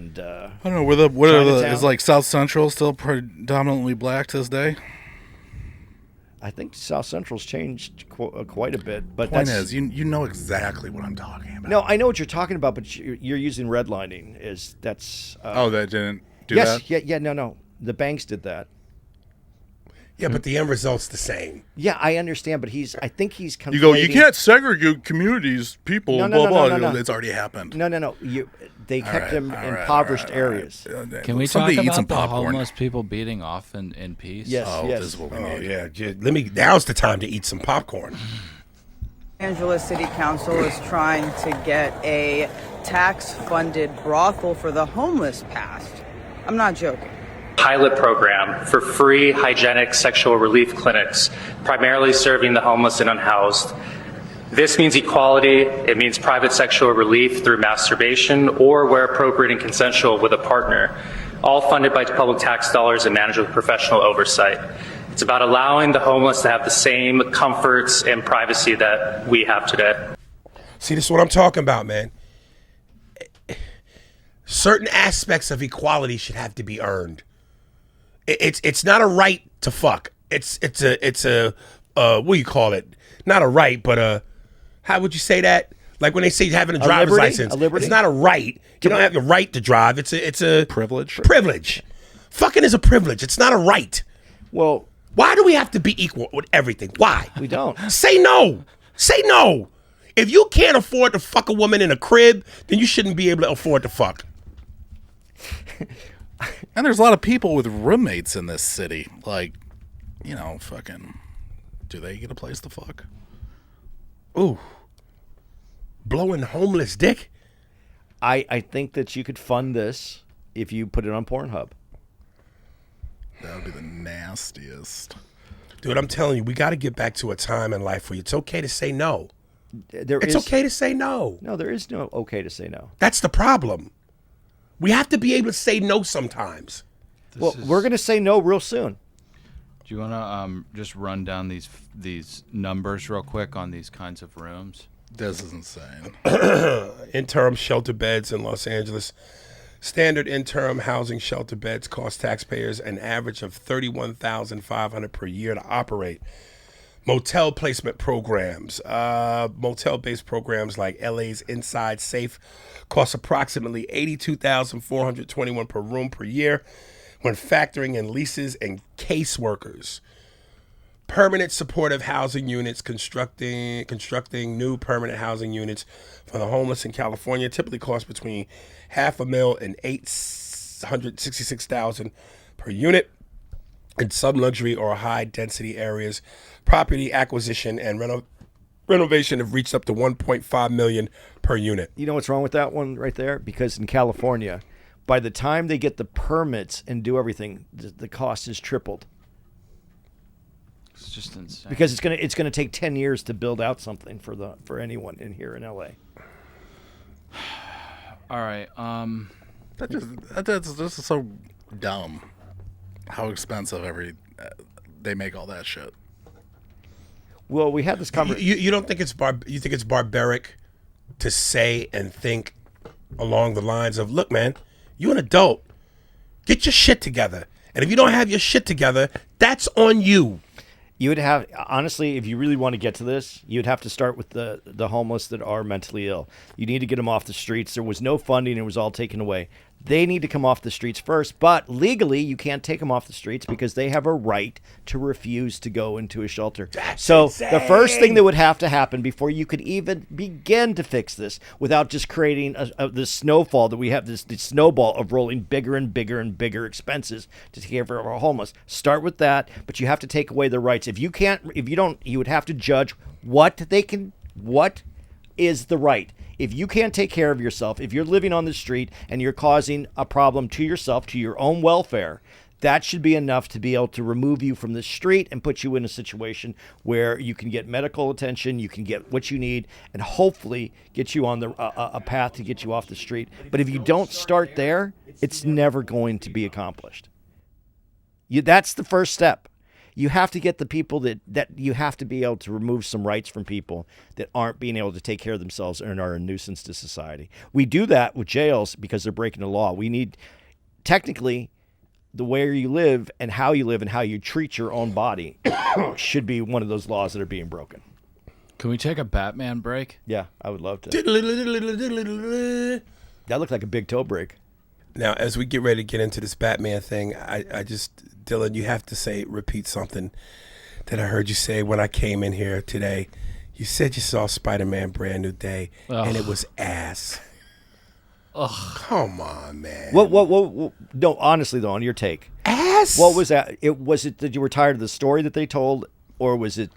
don't know is like South Central still predominantly black to this day? I think South Central's changed quite a bit. But point is, you know exactly what I'm talking about. No, I know what you're talking about, but you're using redlining. That didn't. Yes, no. The banks did that. Yeah, but the end result's the same. Yeah, I understand, but I think he's conflating. You go, you can't segregate communities, people, blah, blah. No. It's already happened. No. They kept them in impoverished areas. Can we talk about the homeless people beating off in peace? Yes, yes. This is what we need. Yeah, now's the time to eat some popcorn. Angeles City Council is trying to get a tax-funded brothel for the homeless passed. I'm not joking. Pilot program for free hygienic sexual relief clinics, primarily serving the homeless and unhoused. This means equality. It means private sexual relief through masturbation or where appropriate and consensual with a partner, all funded by public tax dollars and managed with professional oversight. It's about allowing the homeless to have the same comforts and privacy that we have today. See, this is what I'm talking about, man. Certain aspects of equality should have to be earned. It's not a right to fuck. It's a what do you call it? Not a right, but how would you say that? Like when they say having a driver's license, it's not a right. You don't have the right to drive. It's a privilege. Privilege. Fucking is a privilege. It's not a right. Well, why do we have to be equal with everything? Why? We don't. Say no. Say no. If you can't afford to fuck a woman in a crib, then you shouldn't be able to afford to fuck. And there's a lot of people with roommates in this city. Like, fucking, do they get a place to fuck? Ooh. Blowing homeless dick? I think that you could fund this if you put it on Pornhub. That would be the nastiest. Dude, I'm telling you, we got to get back to a time in life where it's okay to say no. It's okay to say no. No, there is no okay to say no. That's the problem. We have to be able to say no sometimes. Well, we're going to say no real soon. Do you want to just run down these numbers real quick on these kinds of rooms? This is insane. Interim shelter beds in Los Angeles. Standard interim housing shelter beds cost taxpayers an average of $31,500 per year to operate. Motel placement programs. Motel-based programs like LA's Inside Safe cost approximately $82,421 per room per year when factoring in leases and caseworkers. Permanent supportive housing units, constructing new permanent housing units for the homeless in California typically cost between $500,000 and $866,000 per unit. In some luxury or high density areas, property acquisition and renovation have reached up to $1.5 million per unit. You know what's wrong with that one right there? Because in California, by the time they get the permits and do everything, the cost is tripled. It's just insane. Because it's gonna take 10 years to build out something for anyone in here in LA. All right. That's just so dumb. How expensive they make all that shit. Well, we had this conversation. You don't think you think it's barbaric to say and think along the lines of, look, man, you're an adult. Get your shit together. And if you don't have your shit together, that's on you. You would have, honestly, if you really want to get to this, you'd have to start with the homeless that are mentally ill. You need to get them off the streets. There was no funding. It was all taken away. They need to come off the streets first, but legally you can't take them off the streets because they have a right to refuse to go into a shelter. So the first thing that would have to happen before you could even begin to fix this without just creating this snowfall that we have, this snowball of rolling bigger and bigger and bigger expenses to take care of our homeless. Start with that, but you have to take away their rights. You would have to judge what is the right. If you can't take care of yourself, if you're living on the street and you're causing a problem to yourself, to your own welfare, that should be enough to be able to remove you from the street and put you in a situation where you can get medical attention, you can get what you need, and hopefully get you on a path to get you off the street. But if you don't start there, it's never going to be accomplished. That's the first step. You have to get the people that you have to be able to remove some rights from people that aren't being able to take care of themselves and are a nuisance to society. We do that with jails because they're breaking the law. We need, technically, the way you live and how you treat your own body should be one of those laws that are being broken. Can we take a Batman break? Yeah, I would love to. That looked like a big toe break. Now, as we get ready to get into this Batman thing, I just, Dylan, you have to repeat something that I heard you say when I came in here today. You said you saw Spider-Man Brand New Day, and it was ass. Ugh. Come on, man. What? No, honestly, though, on your take. Ass? What was that? Was it that you were tired of the story that they told, or was it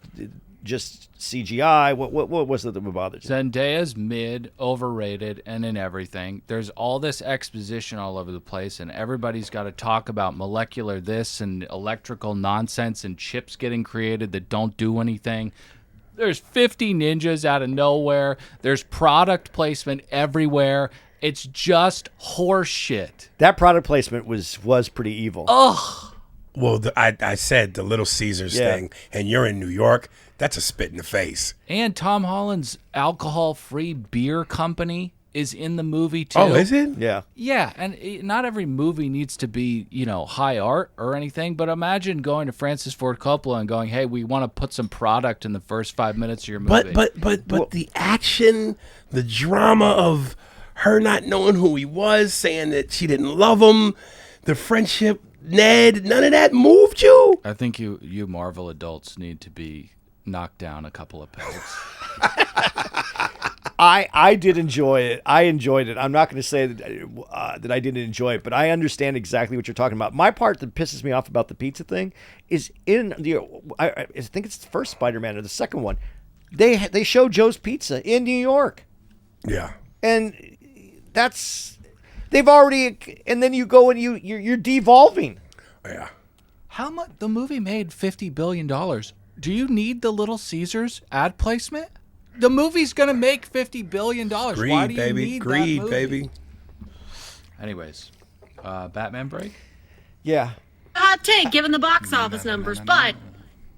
just CGI? What was it that bothered you? Zendaya's mid, overrated, and in everything. There's all this exposition all over the place, and everybody's got to talk about molecular this and electrical nonsense and chips getting created that don't do anything. There's 50 ninjas out of nowhere. There's product placement everywhere. It's just horse shit. That product placement was pretty evil. Ugh. Well, I said the Little Caesars thing, and you're in New York. That's a spit in the face. And Tom Holland's alcohol-free beer company is in the movie, too. Oh, is it? Yeah. Yeah, and not every movie needs to be, high art or anything, but imagine going to Francis Ford Coppola and going, hey, we want to put some product in the first 5 minutes of your movie. But the action, the drama of her not knowing who he was, saying that she didn't love him, the friendship, Ned, none of that moved you? I think you Marvel adults need to be knocked down a couple of pegs. I did enjoy it. I enjoyed it. I'm not going to say that I didn't enjoy it, but I understand exactly what you're talking about. My part that pisses me off about the pizza thing is I think it's the first Spider-Man or the second one. They show Joe's Pizza in New York. Yeah. And they've already, and then you go and you're devolving. Yeah. How much? The movie made $50 billion. Do you need the Little Caesars ad placement? The movie's going to make $50 billion. Greed, Why do you baby. need Greed, that movie? baby. Anyways, Batman break? Yeah. Hot take given the box office numbers, but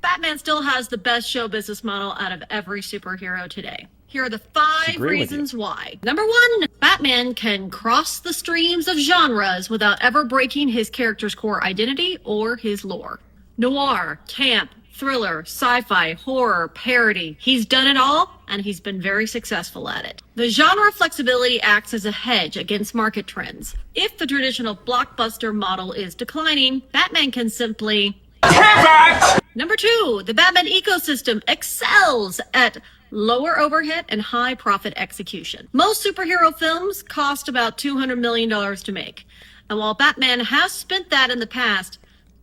Batman still has the best show business model out of every superhero today. Here are the 5 reasons why. Number 1, Batman can cross the streams of genres without ever breaking his character's core identity or his lore. Noir, camp, thriller, sci-fi, horror, parody. He's done it all, and he's been very successful at it. The genre flexibility acts as a hedge against market trends. If the traditional blockbuster model is declining, Batman can simply... Number 2, the Batman ecosystem excels at lower overhead and high profit execution. Most superhero films cost about $200 million to make. And while Batman has spent that in the past,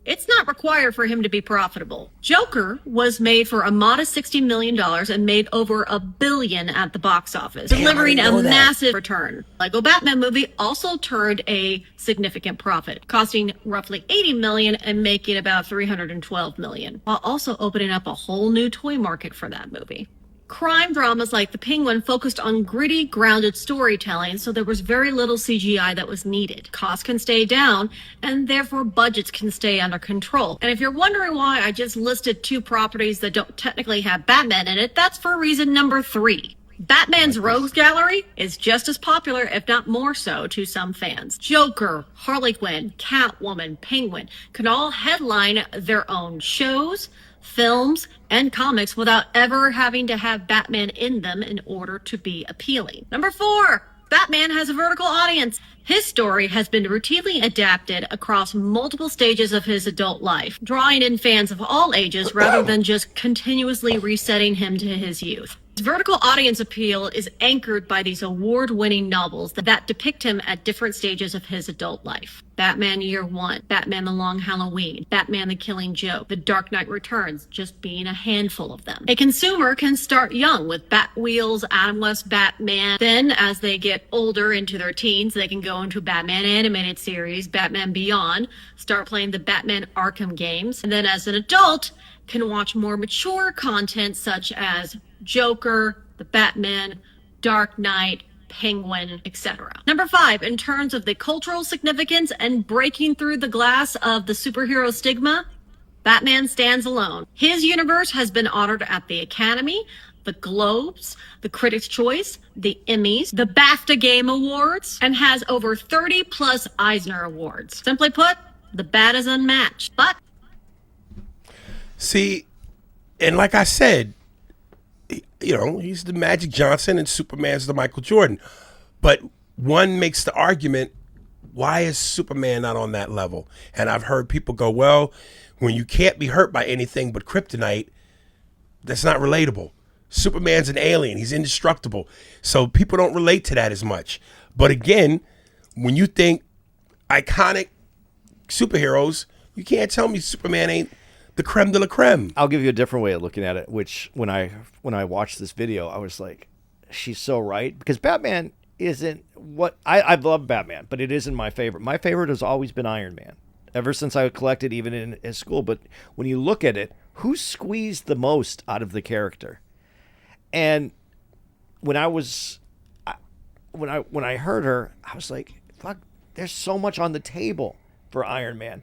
it's not required for him to be profitable. Joker was made for a modest $60 million and made over $1 billion at the box office, delivering a massive return. Lego Batman movie also turned a significant profit, costing roughly $80 million and making about $312 million, while also opening up a whole new toy market for that movie. Crime dramas like The Penguin focused on gritty, grounded storytelling, so there was very little CGI that was needed. Costs can stay down, and therefore budgets can stay under control. And if you're wondering why I just listed 2 properties that don't technically have Batman in it, that's for reason number 3. Batman's Rogues Gallery is just as popular, if not more so, to some fans. Joker, Harley Quinn, Catwoman, Penguin can all headline their own shows, films, and comics without ever having to have Batman in them in order to be appealing. Number 4, Batman has a vertical audience. His story has been routinely adapted across multiple stages of his adult life, drawing in fans of all ages rather than just continuously resetting him to his youth. His vertical audience appeal is anchored by these award-winning novels that depict him at different stages of his adult life. Batman Year One, Batman The Long Halloween, Batman The Killing Joke, The Dark Knight Returns, just being a handful of them. A consumer can start young with Batwheels, Adam West Batman. Then, as they get older into their teens, they can go into Batman Animated Series, Batman Beyond, start playing the Batman Arkham games, and then as an adult, can watch more mature content such as Joker, The Batman, Dark Knight, Penguin, etc. Number 5, in terms of the cultural significance and breaking through the glass of the superhero stigma, Batman stands alone. His universe has been honored at the Academy, the Globes, the Critics' Choice, the Emmys, the BAFTA Game Awards, and has over 30 plus Eisner Awards. Simply put, the Bat is unmatched. But see, and like I said, you know, he's the Magic Johnson and Superman's the Michael Jordan. But one makes the argument, why is Superman not on that level? And I've heard people go, well, when you can't be hurt by anything but kryptonite, that's not relatable. Superman's an alien. He's indestructible. So people don't relate to that as much. But again, when you think iconic superheroes, you can't tell me Superman ain't the creme de la creme. I'll give you a different way of looking at it, which when I watched this video, I was like, she's so right. Because Batman isn't what I love Batman, but it isn't my favorite. My favorite has always been Iron Man, ever since I collected even in school. But when you look at it, who squeezed the most out of the character? And when I heard her, I was like, fuck, there's so much on the table for Iron Man.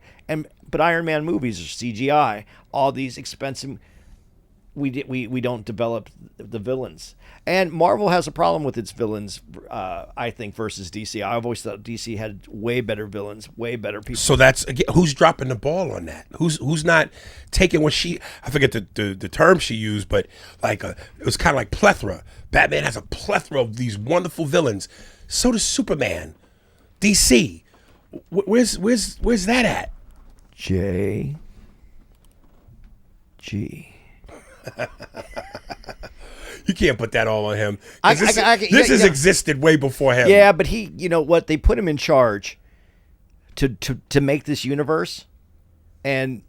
But Iron Man movies are CGI, all these expensive. We don't develop the villains, and Marvel has a problem with its villains. I think versus DC. I've always thought DC had way better villains, way better people. So that's again, who's dropping the ball on that? Who's not taking what she? I forget the term she used, but like it was kind of like plethora. Batman has a plethora of these wonderful villains. So does Superman. DC. Where's that at? G. You can't put that all on him. This has existed way before him. Yeah, but he, you know what? They put him in charge to make this universe, and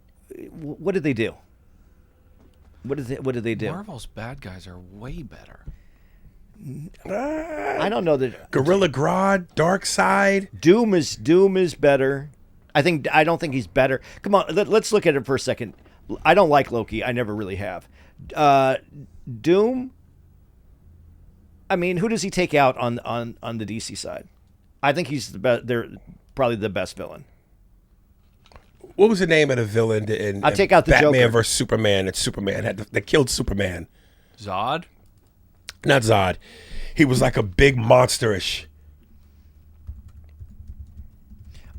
what did they do? What did they do? Marvel's bad guys are way better. I don't know that Gorilla Grodd, Darkseid, Doom is better. I don't think he's better. Come on, let's look at it for a second. I don't like Loki. I never really have. Doom. I mean, who does he take out on the DC side? I think he's the best. They're probably the best villain. What was the name of the villain in I'll take out the Batman Joker. versus Superman? That Superman that killed Superman. Zod? Not Zod. He was like a big monsterish.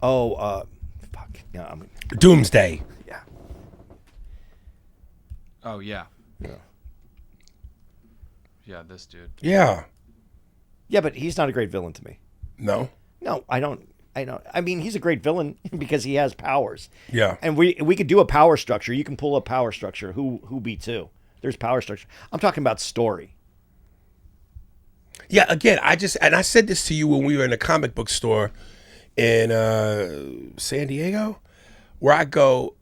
Oh, fuck. Yeah, Doomsday. Yeah. Oh, yeah. Yeah, this dude. Yeah. Yeah, but he's not a great villain to me. No. No, I don't. I mean, he's a great villain because he has powers. Yeah. And we could do a power structure. You can pull a power structure. Who be two? There's power structure. I'm talking about story. Yeah, again, I said this to you when we were in a comic book store in San Diego, where I go,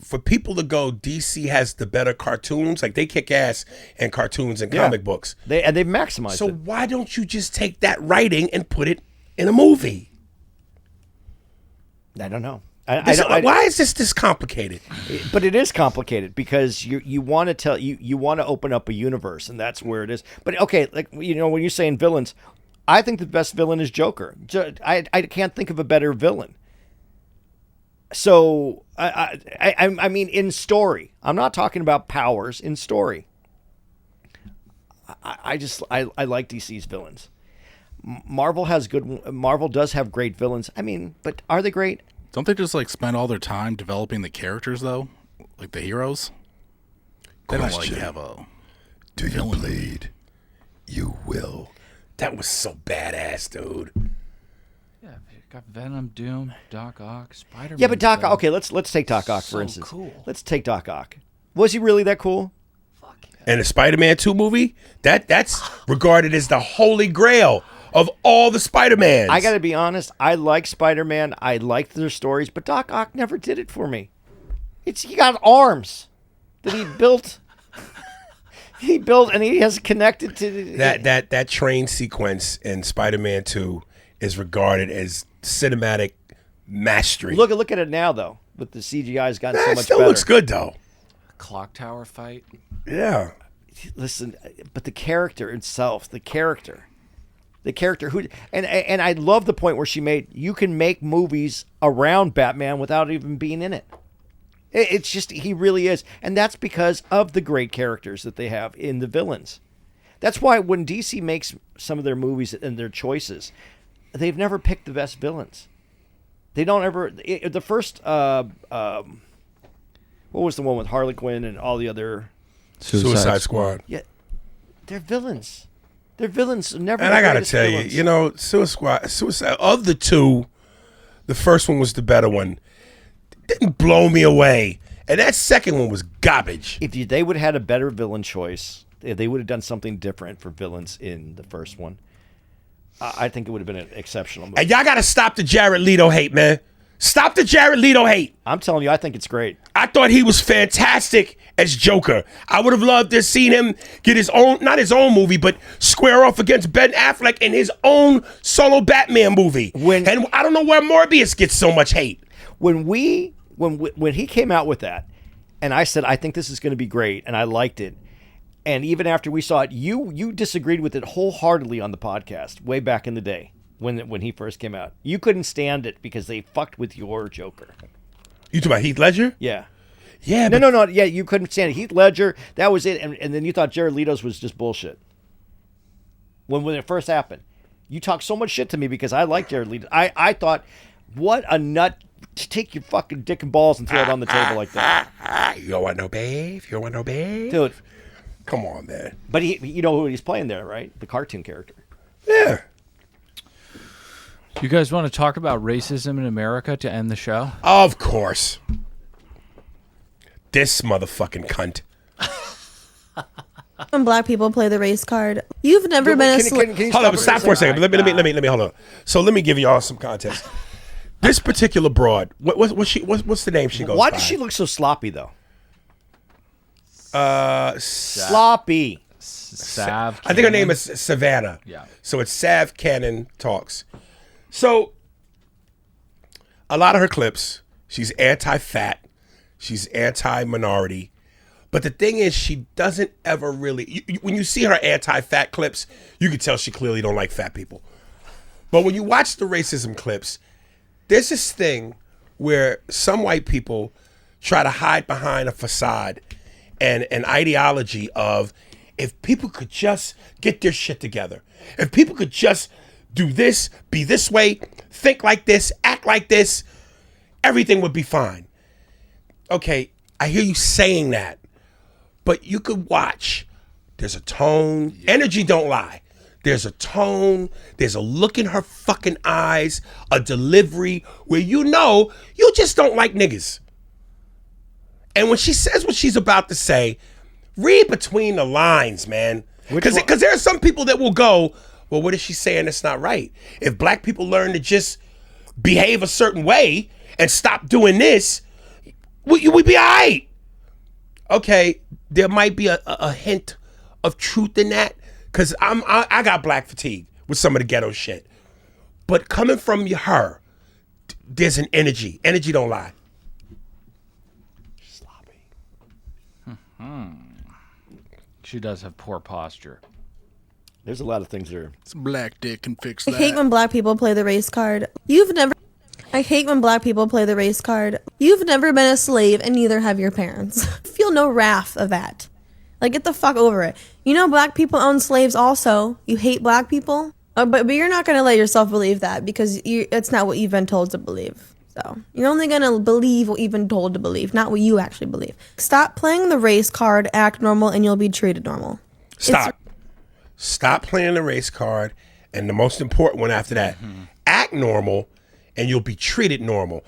for people to go, DC has the better cartoons. Like, they kick ass in cartoons and comic books. They've maximized So it. why don't you just take that writing and put it in a movie? I don't know. Why is this complicated? But it is complicated because you want to tell you want to open up a universe, and that's where it is. But okay, like when you're saying villains, I think the best villain is Joker. I can't think of a better villain. So I mean, in story, I'm not talking about powers. In story, I like DC's villains. Marvel does have great villains. I mean, but are they great? Don't they just like spend all their time developing the characters though, like the heroes? They don't like have a. Do you bleed? You will. That was so badass, dude. Yeah, you got Venom, Doom, Doc Ock, Spider-Man. Yeah, but Doc Ock. Okay, let's take Doc Ock for instance. Cool. Let's take Doc Ock. Was he really that cool? And the Spider-Man 2 movie, that's regarded as the holy grail of all the Spider-Mans. I got to be honest. I like Spider-Man. I liked their stories, but Doc Ock never did it for me. He got arms that he built. He built, and he has connected to that train sequence in Spider-Man 2 is regarded as cinematic mastery. Look at it now though. With the CGI's gotten so much still better. looks good though. Clock tower fight. Yeah. Listen, but the character itself, the character who, and I love the point where she made, you can make movies around Batman without even being in it. It's just, he really is. And that's because of the great characters that they have in the villains. That's why when DC makes some of their movies and their choices, they've never picked the best villains. They don't ever, the first, what was the one with Harley Quinn and all the other? Suicide Squad. Yeah, they're villains. They're villains. Never. And I gotta tell you, Suicide of the two, the first one was the better one. Didn't blow me away, and that second one was garbage. If they would have had a better villain choice, if they would have done something different for villains in the first one, I think it would have been an exceptional movie. And y'all gotta stop the Jared Leto hate, man. Stop the Jared Leto hate. I'm telling you, I think it's great. I thought he was fantastic as Joker. I would have loved to have seen him get his own, not his own movie, but square off against Ben Affleck in his own solo Batman movie. And I don't know where Morbius gets so much hate. When he came out with that, and I said, I think this is going to be great, and I liked it. And even after we saw it, you disagreed with it wholeheartedly on the podcast way back in the day. When he first came out, you couldn't stand it because they fucked with your Joker. You talking about Heath Ledger? Yeah. Yeah. No. Yeah, you couldn't stand it. Heath Ledger, that was it. And then you thought Jared Leto's was just bullshit. When it first happened. You talked so much shit to me because I like Jared Leto. I thought, what a nut. Take your fucking dick and balls and throw it on the table like that. You don't want no babe? You don't want no babe? Dude. Come on, man. But you know who he's playing there, right? The cartoon character. Yeah. You guys want to talk about racism in America to end the show? Of course. This motherfucking cunt. When black people play the race card, you've never been a Hold on, stop for a second. Let me hold on. So let me give y'all some context. This particular broad, what's the name she goes by? Why does she look so sloppy though? Sloppy. Sav. I think her name is Savannah. Yeah. So it's Sav Cannon Talks. So a lot of her clips, she's anti-fat, she's anti-minority. But the thing is, she doesn't ever really, when you see her anti-fat clips, you can tell she clearly don't like fat people. But when you watch the racism clips, there's this thing where some white people try to hide behind a facade and an ideology of, if people could just get their shit together, if people could just do this, be this way, think like this, act like this, everything would be fine. Okay, I hear you saying that, but you could watch. There's a tone. Energy don't lie. There's a tone. There's a look in her fucking eyes, a delivery where you know you just don't like niggas. And when she says what she's about to say, read between the lines, man. Because there are some people that will go, well, what is she saying that's not right? If black people learn to just behave a certain way and stop doing this, we'd be all right. Okay, there might be a hint of truth in that, because I got black fatigue with some of the ghetto shit. But coming from her, there's an energy. Energy don't lie. She does have poor posture. There's a lot of things there. Some black dick can fix I that. hate when black people play the race card. I hate when black people play the race card. You've never been a slave and neither have your parents. Feel no wrath of that. Like, get the fuck over it. You know black people own slaves also. You hate black people. But you're not going to let yourself believe that because it's not what you've been told to believe. So you're only going to believe what you've been told to believe, not what you actually believe. Stop playing the race card, act normal, and you'll be treated normal. Stop playing the race card, and the most important one after that, act normal, and you'll be treated normal.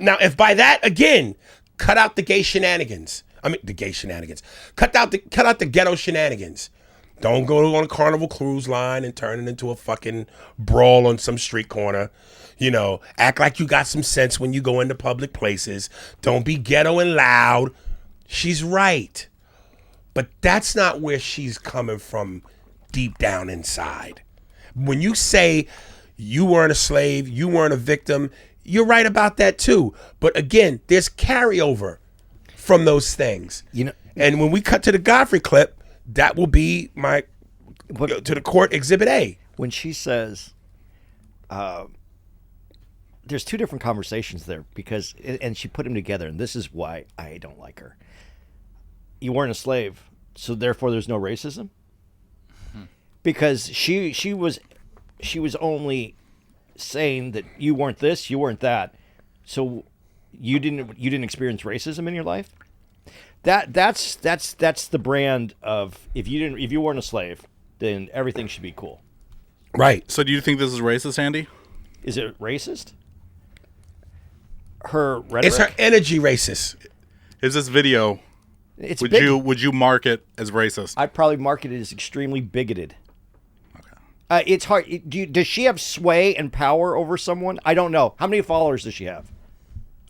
Now, if by that, again, cut out the gay shenanigans. Cut out the ghetto shenanigans. Don't go on a Carnival cruise line and turn it into a fucking brawl on some street corner. You know, act like you got some sense when you go into public places. Don't be ghetto and loud. She's right. But that's not where she's coming from deep down inside. When you say you weren't a slave, you weren't a victim, you're right about that too. But again, there's carryover from those things. You know, and when we cut to the Godfrey clip, that will be my to the court exhibit A. When she says, there's two different conversations there because, and she put them together, and this is why I don't like her. You weren't a slave, so therefore there's no racism. Because she was only saying that you weren't this, you weren't that, so you didn't experience racism in your life. That's the brand of if you weren't a slave, then everything should be cool. Right. So do you think this is racist, Andy? Is it racist? Her rhetoric? It's her energy racist. Is this video? Would you mark it as racist? I'd probably mark it as extremely bigoted. Okay. It's hard. Does she have sway and power over someone? I don't know. How many followers does she have?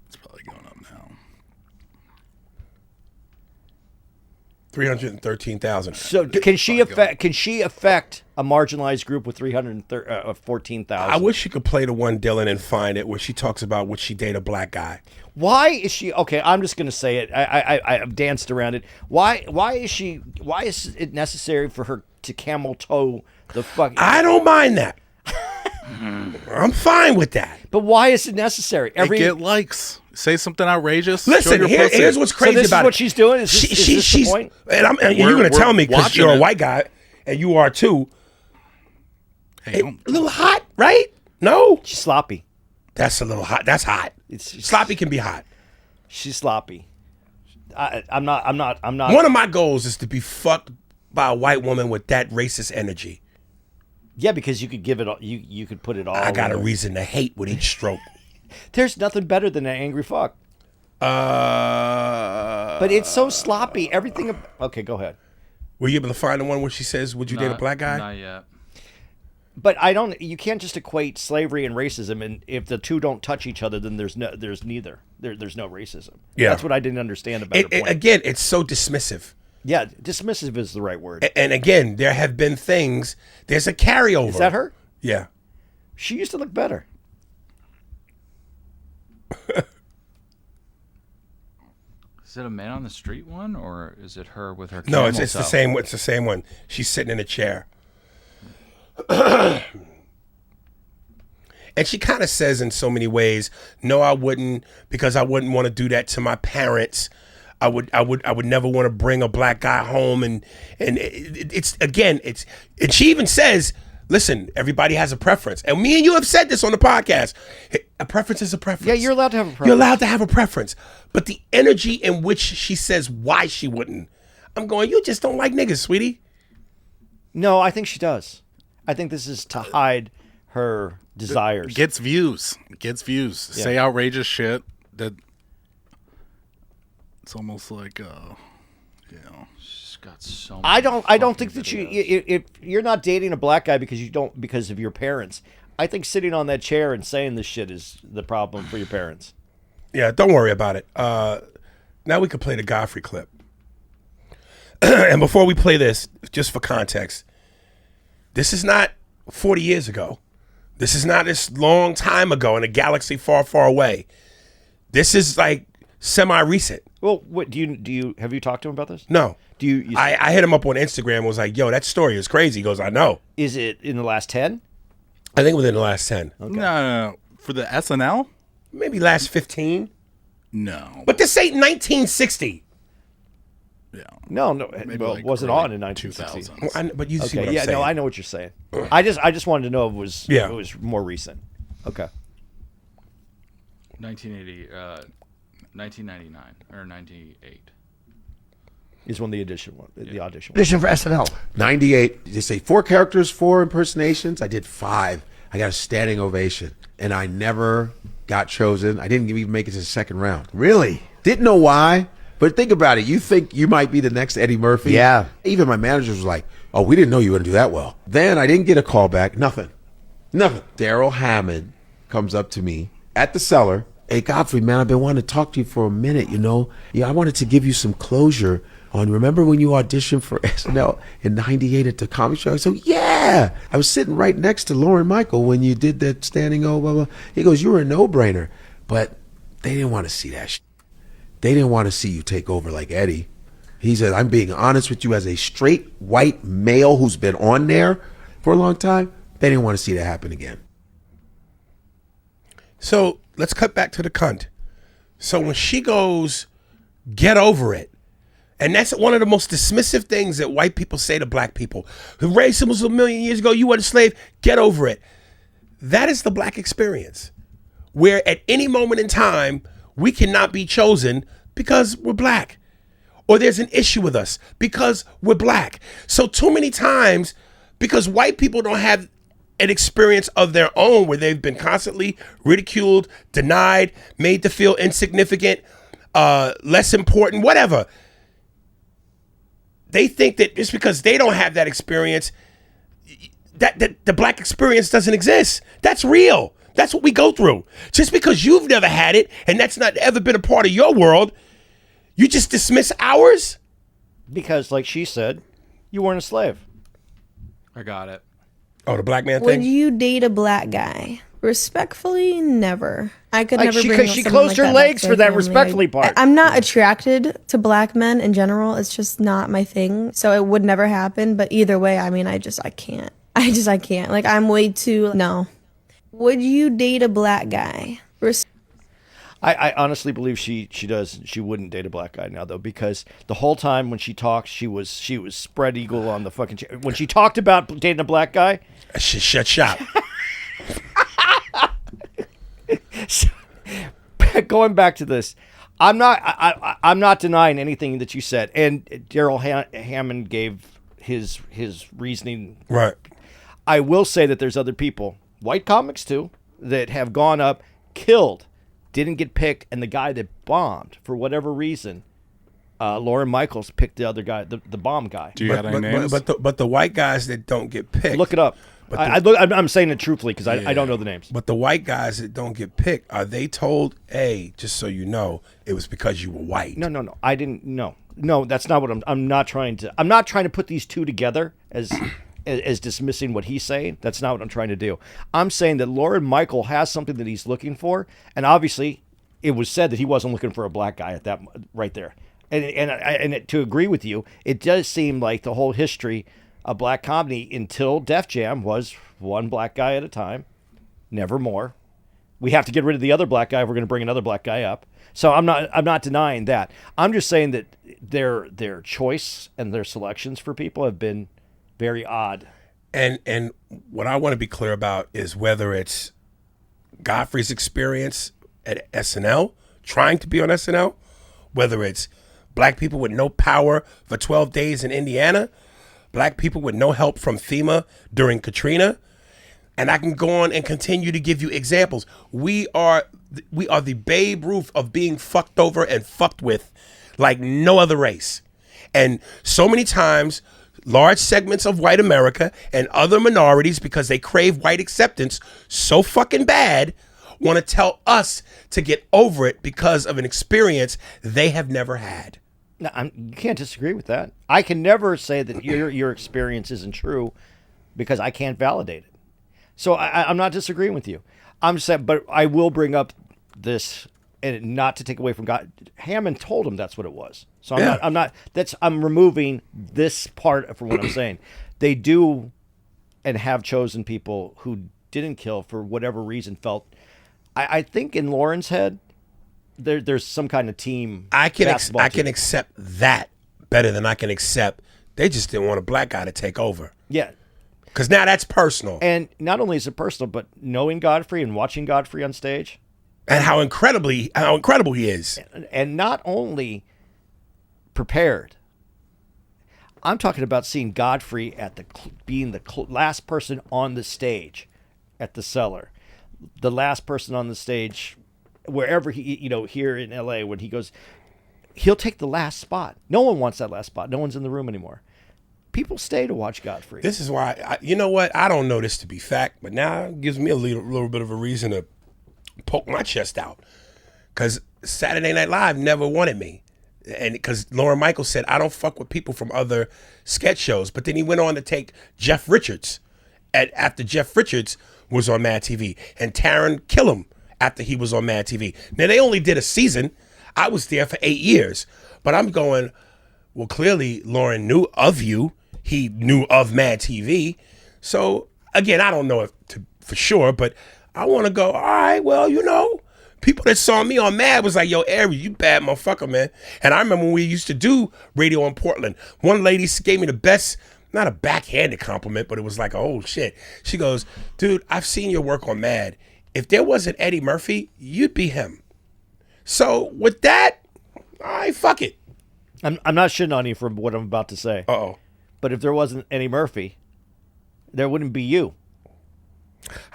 It's probably going up now. 313,000. So can she affect a marginalized group with 314,000? I wish she could play the one, Dylan, and find it where she talks about would she date a black guy. Why is she okay? I'm just going to say it. I've danced around it. Why is it necessary for her to camel toe the fuck? I don't mind that. I'm fine with that. But why is it necessary? Get likes. Say something outrageous. Listen, here's what's crazy so this about is what she's doing. Is this the point? And you're going to tell me because you're a white guy and you are too. Hey, a little hot, right? No, she's sloppy. That's a little hot. That's hot. Sloppy can be hot. She's sloppy. I'm not. One of my goals is to be fucked by a white woman with that racist energy. Yeah, because you could give it. You could put it all. I got a reason to hate with each stroke. There's nothing better than an angry fuck. But it's so sloppy. Everything. Okay, go ahead. Were you able to find the one where she says, "Would you date a black guy?" Not yet. But you can't just equate slavery and racism, and if the two don't touch each other, then there's neither. There's no racism. Yeah, that's what I didn't understand about her point. Again, it's so dismissive. Yeah, dismissive is the right word. And again, there have been things. There's a carryover. Is that her? Yeah. She used to look better. Is it a man on the street one, or is it her with her? No, it's the same. It's the same one. She's sitting in a chair. And she kind of says in so many ways, no, I wouldn't, because I wouldn't want to do that to my parents. I would never want to bring a black guy home. And it's and she even says, listen, everybody has a preference. And me and you have said this on the podcast. A preference is a preference. Yeah, you're allowed to have a preference. You're allowed to have a preference. But the energy in which she says why she wouldn't, I'm going, you just don't like niggas, sweetie. No, I think she does. I think this is to hide her desires. Gets views. Yeah. Say outrageous shit that it's almost like she's got so I don't think that if you're not dating a black guy because of your parents. I think sitting on that chair and saying this shit is the problem for your parents. Yeah, don't worry about it. Now we can play the Godfrey clip. And before we play this, just for context, this is not 40 years ago. This is not this long time ago in a galaxy far, far away. This is like semi-recent. Well, what do you have you talked to him about this? No. Do you? I hit him up on Instagram and was like, yo, that story is crazy. He goes, I know. Is it in the last 10? I think within the last 10. Okay. No. For the SNL? Maybe last 15. No. But this ain't 1960. Yeah. No. Maybe Well, like it wasn't on in 1960. Well, but you see what I'm yeah, saying. no, I know what you're saying. I just wanted to know if it was more recent. Okay. 1999 or 98 is when the audition was. The audition for SNL. 98. They say 4 characters, 4 impersonations. I did 5. I got a standing ovation, and I never got chosen. I didn't even make it to the second round. Really? Didn't know why. But think about it. You think you might be the next Eddie Murphy? Yeah. Even my manager was like, oh, we didn't know you were going to do that well. Then I didn't get a call back. Nothing. Darrell Hammond comes up to me at the cellar. Hey, Godfrey, man, I've been wanting to talk to you for a minute, you know. Yeah, I wanted to give you some closure on, remember when you auditioned for SNL in 98 at the comedy show? I said, yeah. I was sitting right next to Lauren Michael when you did that standing O, blah, blah. He goes, you were a no-brainer. But they didn't want to see that shit. They didn't want to see you take over like Eddie. He said, I'm being honest with you as a straight white male who's been on there for a long time. They didn't want to see that happen again. So let's cut back to the cunt. So when she goes, get over it. And that's one of the most dismissive things that white people say to black people. Racism was a million years ago. You were a slave. Get over it. That is the black experience. Where at any moment in time, we cannot be chosen because we're black. Or there's an issue with us because we're black. So too many times, because white people don't have an experience of their own where they've been constantly ridiculed, denied, made to feel insignificant, less important, whatever. They think that just because they don't have that experience, that the black experience doesn't exist. That's real. That's what we go through. Just because you've never had it and that's not ever been a part of your world, you just dismiss ours? Because, like she said, you weren't a slave. I got it. Oh, the black man Would thing? you date a black guy? Respectfully, never. I could never bring she someone closed like her that back legs to for a that family. respectfully part. I'm not attracted to black men in general. It's just not my thing. So it would never happen. But either way, I mean, I can't. I can't. Like, I'm way too, no. Would you date a black guy? I honestly believe she does. She wouldn't date a black guy now, though, because the whole time when she talks, she was spread eagle on the fucking chair. When she talked about dating a black guy, shut shop. So, going back to this, I'm not denying anything that you said, and Darrell Hammond gave his reasoning. Right. I will say that there's other people, white comics too, that have gone up, killed, didn't get picked, and the guy that bombed for whatever reason, Lauren Michaels picked the other guy, the bomb guy. Do you have any names? But the white guys that don't get picked, Look it up. I'm saying it truthfully because I don't know the names. But the white guys that don't get picked, are they told, hey, just so you know, it was because you were white? No. I didn't. No, that's not what I'm not trying to. I'm not trying to put these two together as dismissing what he's saying. That's not what I'm trying to do. I'm saying that Lauren Michael has something that he's looking for, and obviously, it was said that he wasn't looking for a black guy at that right there. And to agree with you, it does seem like the whole history of black comedy until Def Jam was one black guy at a time. Nevermore. We have to get rid of the other black guy if we're going to bring another black guy up. So I'm not denying that. I'm just saying that their choice and their selections for people have been very odd. And what I want to be clear about is whether it's Godfrey's experience at SNL, trying to be on SNL, whether it's black people with no power for 12 days in Indiana, black people with no help from FEMA during Katrina, and I can go on and continue to give you examples. We are the Babe Ruth of being fucked over and fucked with like no other race. And so many times, large segments of white America and other minorities, because they crave white acceptance so fucking bad, want to tell us to get over it because of an experience they have never had. No, you can't disagree with that. I can never say that your experience isn't true because I can't validate it. So I'm not disagreeing with you. I'm saying, but I will bring up this, and not to take away from God. Hammond told him that's what it was. So I'm removing this part from what I'm saying. They do and have chosen people who didn't kill for whatever reason felt. I think in Lauren's head, there's some kind of team. I can accept that better than I can accept they just didn't want a black guy to take over. Yeah. Because now that's personal. And not only is it personal, but knowing Godfrey and watching Godfrey on stage. And how incredible he is. And not only prepared. I'm talking about seeing Godfrey being the last person on the stage at the Cellar. The last person on the stage wherever he, here in LA, when he goes, he'll take the last spot. No one wants that last spot. No one's in the room anymore. People stay to watch Godfrey. This is why, you know what? I don't know this to be fact, but now it gives me a little bit of a reason to poke my chest out. Because Saturday Night Live never wanted me. And because Lauren Michaels said, I don't fuck with people from other sketch shows. But then he went on to take Jeff Richards after Jeff Richards was on MADtv, and Taron Killam after he was on MADtv. Now, they only did a season. I was there for 8 years. But I'm going, well, clearly Lauren knew of you. He knew of MADtv. So, again, I don't know for sure, but I want to go, all right, well, people that saw me on Mad was like, yo, Aries, you bad motherfucker, man. And I remember when we used to do radio in Portland, one lady gave me the best, not a backhanded compliment, but it was like, oh, shit. She goes, dude, I've seen your work on Mad. If there wasn't Eddie Murphy, you'd be him. So with that, all right, fuck it. I'm not shitting on you for what I'm about to say. Uh-oh. But if there wasn't Eddie Murphy, there wouldn't be you.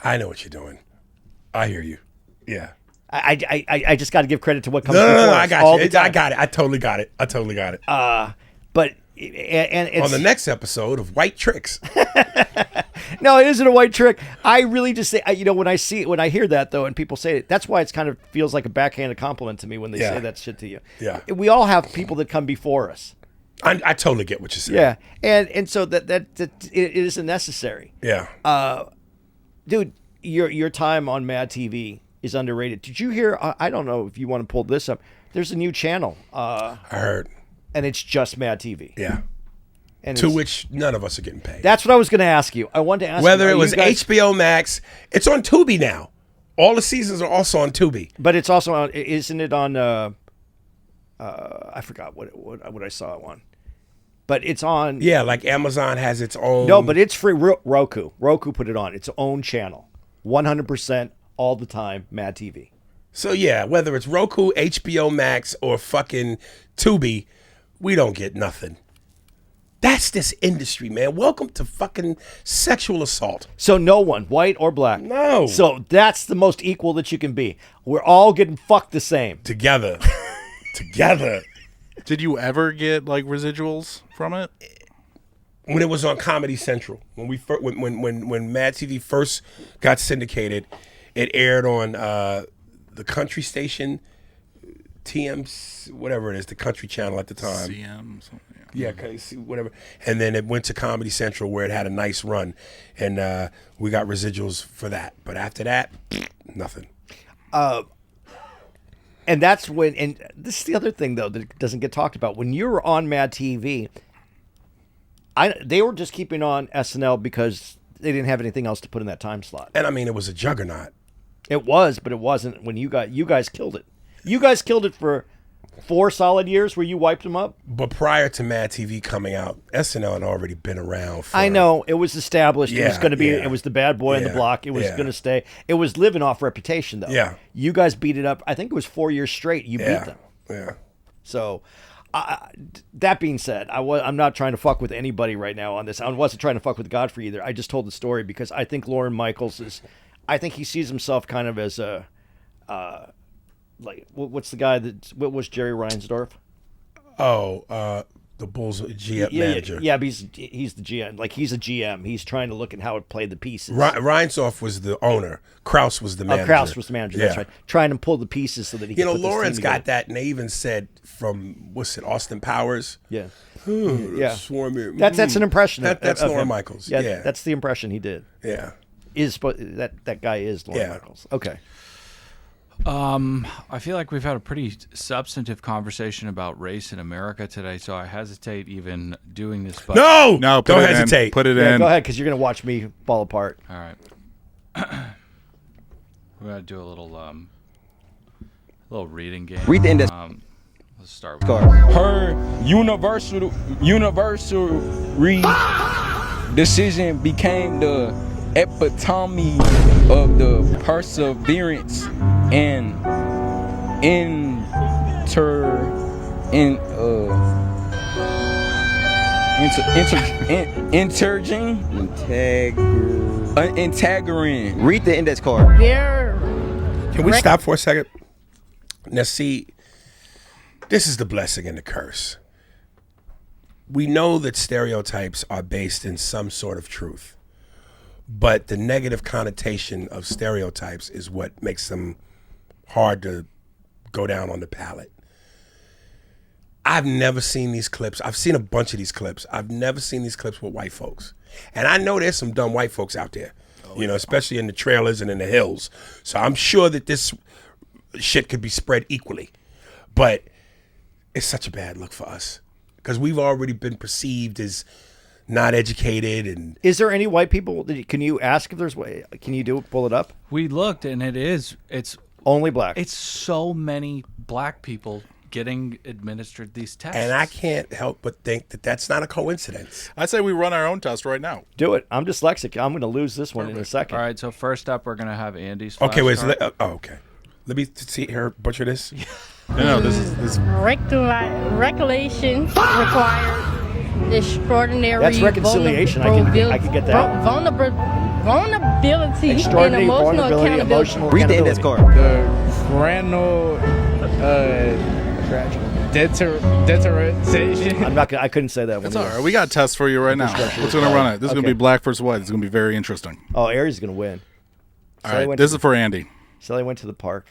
I know what you're doing. I hear you. Yeah. I just got to give credit to what comes before No, us I got all you. the time. I got it. I totally got it. But it's, on the next episode of White Tricks. No, it isn't a white trick. I really just say, when I hear that though, and people say it, that's why it's kind of feels like a backhanded compliment to me when they say that shit to you. Yeah. We all have people that come before us. I totally get what you're saying. Yeah, and so that it isn't necessary. Yeah. Dude, your time on MADtv is underrated. Did you hear? I don't know if you want to pull this up. There's a new channel. I heard. And it's just MADtv. Yeah. And to which none of us are getting paid. That's what I was going to ask you. I wanted to ask whether you, it was HBO Max. It's on Tubi now. All the seasons are also on Tubi. But it's also on. Isn't it on? I forgot what I saw it on. But it's on. Yeah, like Amazon has its own. No, but it's free. Roku. Roku put it on its own channel. 100% all the time. MADtv. So yeah, whether it's Roku, HBO Max, or fucking Tubi, we don't get nothing. That's this industry, man. Welcome to fucking sexual assault. So no one, white or black. No. So that's the most equal that you can be. We're all getting fucked the same. Together. Together. Did you ever get like residuals from it? When it was on Comedy Central, when MADtv first got syndicated, it aired on the country station, TM, whatever it is, the country channel at the time. CM, something. Yeah, whatever. And then it went to Comedy Central where it had a nice run, and we got residuals for that. But after that, nothing. And that's when, and this is the other thing though that doesn't get talked about. When you were on MADtv, they were just keeping on SNL because they didn't have anything else to put in that time slot. And I mean, it was a juggernaut. It was, but it wasn't when you guys killed it. You guys killed it for 4 solid years where you wiped them up. But prior to MADtv coming out, SNL had already been around. I know it was established. It was Yeah, going to be. yeah. It was the bad boy on the Yeah, block. It was yeah. going to stay. It was living off reputation, though. Yeah. You guys beat it up. I think it was 4 years straight. You Yeah, beat them. yeah. So, that being said, I'm not trying to fuck with anybody right now on this. I wasn't trying to fuck with Godfrey either. I just told the story because I think Lorne Michaels is. I think he sees himself kind of as a, like what's the guy what was Jerry Reinsdorf? Oh, the Bulls GM manager. Yeah, but he's the GM. Like he's a GM. He's trying to look at how it played the pieces. Reinsdorf was the owner. Kraus was the manager. Kraus was the manager. That's Yeah. right. Trying to pull the pieces so that he. You can know, put this Lawrence team got together. that, and they even said from Austin Powers. Yeah. Yeah. That's an impression. That's of Lorne him. Michaels. Yeah, Yeah. that's the impression he did. Yeah. That guy is Lorne Michaels. Okay. I feel like we've had a pretty substantive conversation about race in America today, so I hesitate even doing this. But No, put don't it in. hesitate. Put it Yeah, in. go ahead, because you're going to watch me fall apart. All right. We're gonna do a little reading game. Read the index. Let's start with Her universal decision became the epitome of the perseverance and integrating. Read the index card. Can we stop for a second? Now, see, this is the blessing and the curse. We know that stereotypes are based in some sort of truth, but the negative connotation of stereotypes is what makes them hard to go down on the palate. I've never seen these clips. I've seen a bunch of these clips. I've never seen these clips with white folks. And I know there's some dumb white folks out there, especially in the trailers and in the hills. So I'm sure that this shit could be spread equally. But it's such a bad look for us because we've already been perceived as not educated. And is there any white people? Can you ask if there's? Can you pull it up? We looked, and it's only black. It's so many black people getting administered these tests. And I can't help but think that that's not a coincidence. I say we run our own test right now. Do it. I'm dyslexic. I'm going to lose this one in a second. All right, so first up, we're going to have Andy's Okay, wait. So flashcard. okay. Let me see her butcher this. No, this is Regulation required extraordinary. That's reconciliation. I can get that. Vulnerability and Extraordinary emotional vulnerability, accountability. emotional Read the index accountability. card. The Randall deterioration. I'm not. I couldn't say that one. It's all right. We got tests for you right now. What's going to run it? This is going to Okay. be black versus white. It's going to be very interesting. Oh, Aries is going to win. All right, this is for Andy. Sally went to the park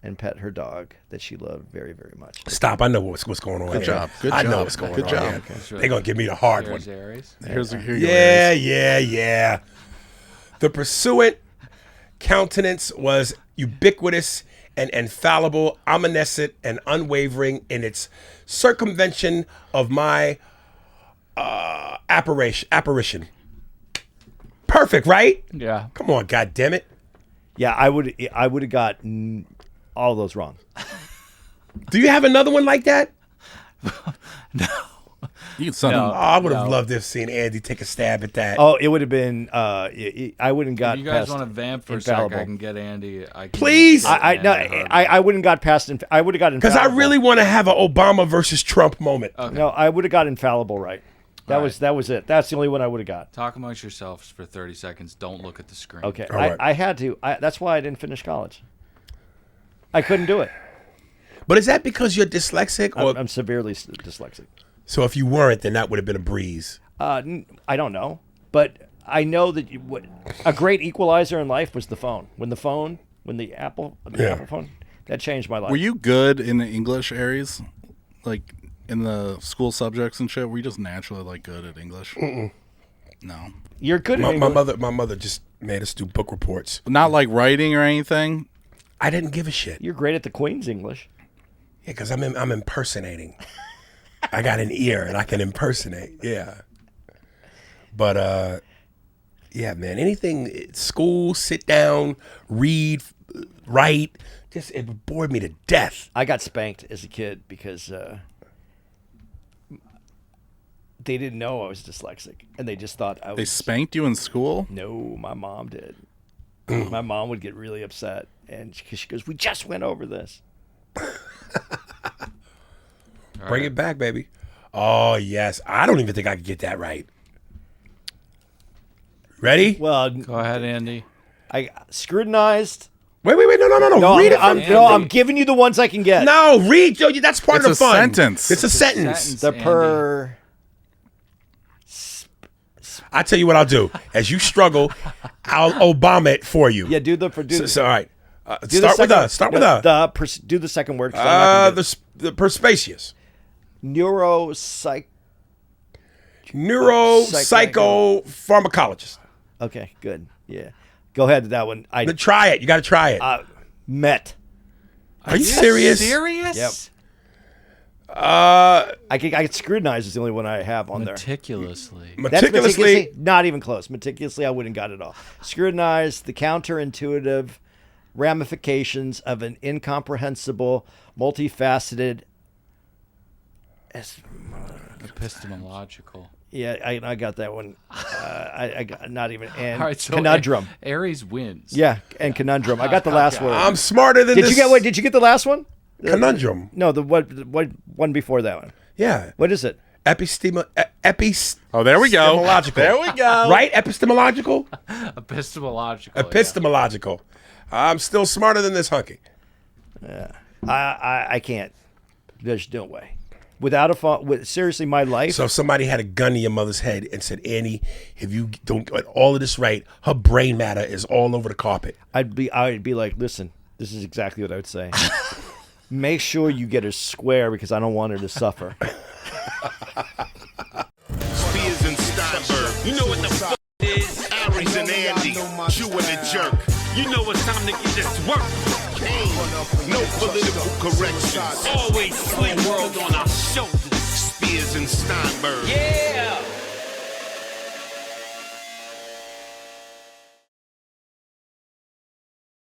and pet her dog that she loved very, very much. Stop. I know what's going on. Good here. job. Good I job. know what's going Good on. job. here. Okay. They're going to give me the hard one. Aries. Here you go, Yeah, Aries. yeah. The pursuant countenance was ubiquitous and infallible, omniscient, and unwavering in its circumvention of my apparition. Perfect, right? Yeah. Come on, God damn it. Yeah, I would have got all those wrong. Do you have another one like that? You can send Oh, them. I would have loved to have seen Andy take a stab at that. Oh, it would have been. I wouldn't got. If you guys past want to vamp for infallible. a sec, I can get Andy. Please? I wouldn't got past. I would have got Because I infallible. really want to have an Obama versus Trump moment. No, I would have got infallible right. That All was it. That's the only one I would have got. Talk amongst yourselves for 30 seconds. Don't look at the screen. Okay, All right. I had to. That's why I didn't finish college. I couldn't do it. But is that because you're dyslexic? Or I'm severely dyslexic. so if you weren't, then that would have been a breeze. I don't know, but I know that a great equalizer in life was the phone. When the Apple phone, that changed my life. Were you good in English, Aries? Like in the school subjects and shit? Were you just naturally like good at English? Mm-mm. No. You're good My, at my English. mother just made us do book reports. Not like writing or anything? I didn't give a shit. You're great at the Queen's English. Yeah, because I'm impersonating. I got an ear and I can impersonate. Yeah. But Yeah, man. Anything, school, sit down, read, write. Just it bored me to death. I got spanked as a kid because they didn't know I was dyslexic, and they just thought I was. They spanked you in school? No, my mom did. My mom would get really upset, and she goes, "We just went over this." Bring it back, baby. Oh yes, I don't even think I could get that right. Ready? Well, Go ahead, Andy. I scrutinized. Wait, no. Read it. I'm giving you the ones I can get. No, read. Yo, that's part It's of the a fun. sentence. It's a sentence. The per. I tell you what I'll do. As you struggle, I'll Obama it for you. Yeah, do the. So, all right. Start with us. Start with us. Do the second word. The Perspicious. Neuropsychopharmacologist. Okay, good. Yeah. Go ahead to that one. Try it. You got to try it. Met. Are you serious? Yep. I scrutinize is the only one I have on Meticulously. there. Meticulously, not even close. Meticulously, I wouldn't got it all. Scrutinize the counterintuitive ramifications of an incomprehensible, multifaceted. Epistemological. Yeah, I got that one. I got not even and All right, so conundrum. Aries wins. Yeah, and conundrum. I got the last word. I'm smarter than did this. Did you get the last one? Conundrum. No, the what one before that one. Yeah. What is it? Oh, there we go. There we go. Right? Epistemological? Epistemological. I'm still smarter than this hunky. Yeah. I can't. There's no way. Without a phone, seriously, my life. So if somebody had a gun to your mother's head and said, Annie, if you don't get all of this right, her brain matter is all over the carpet. I'd be like, listen, this is exactly what I would say. Make sure you get her square because I don't want her to suffer. Spears and Steinberg. You know what the fuck it is? Aries and Andy. Chew and a jerk. You know it's time to get this work. No political corrections. Always sling world on our shoulders. Spears and Steinberg. Yeah.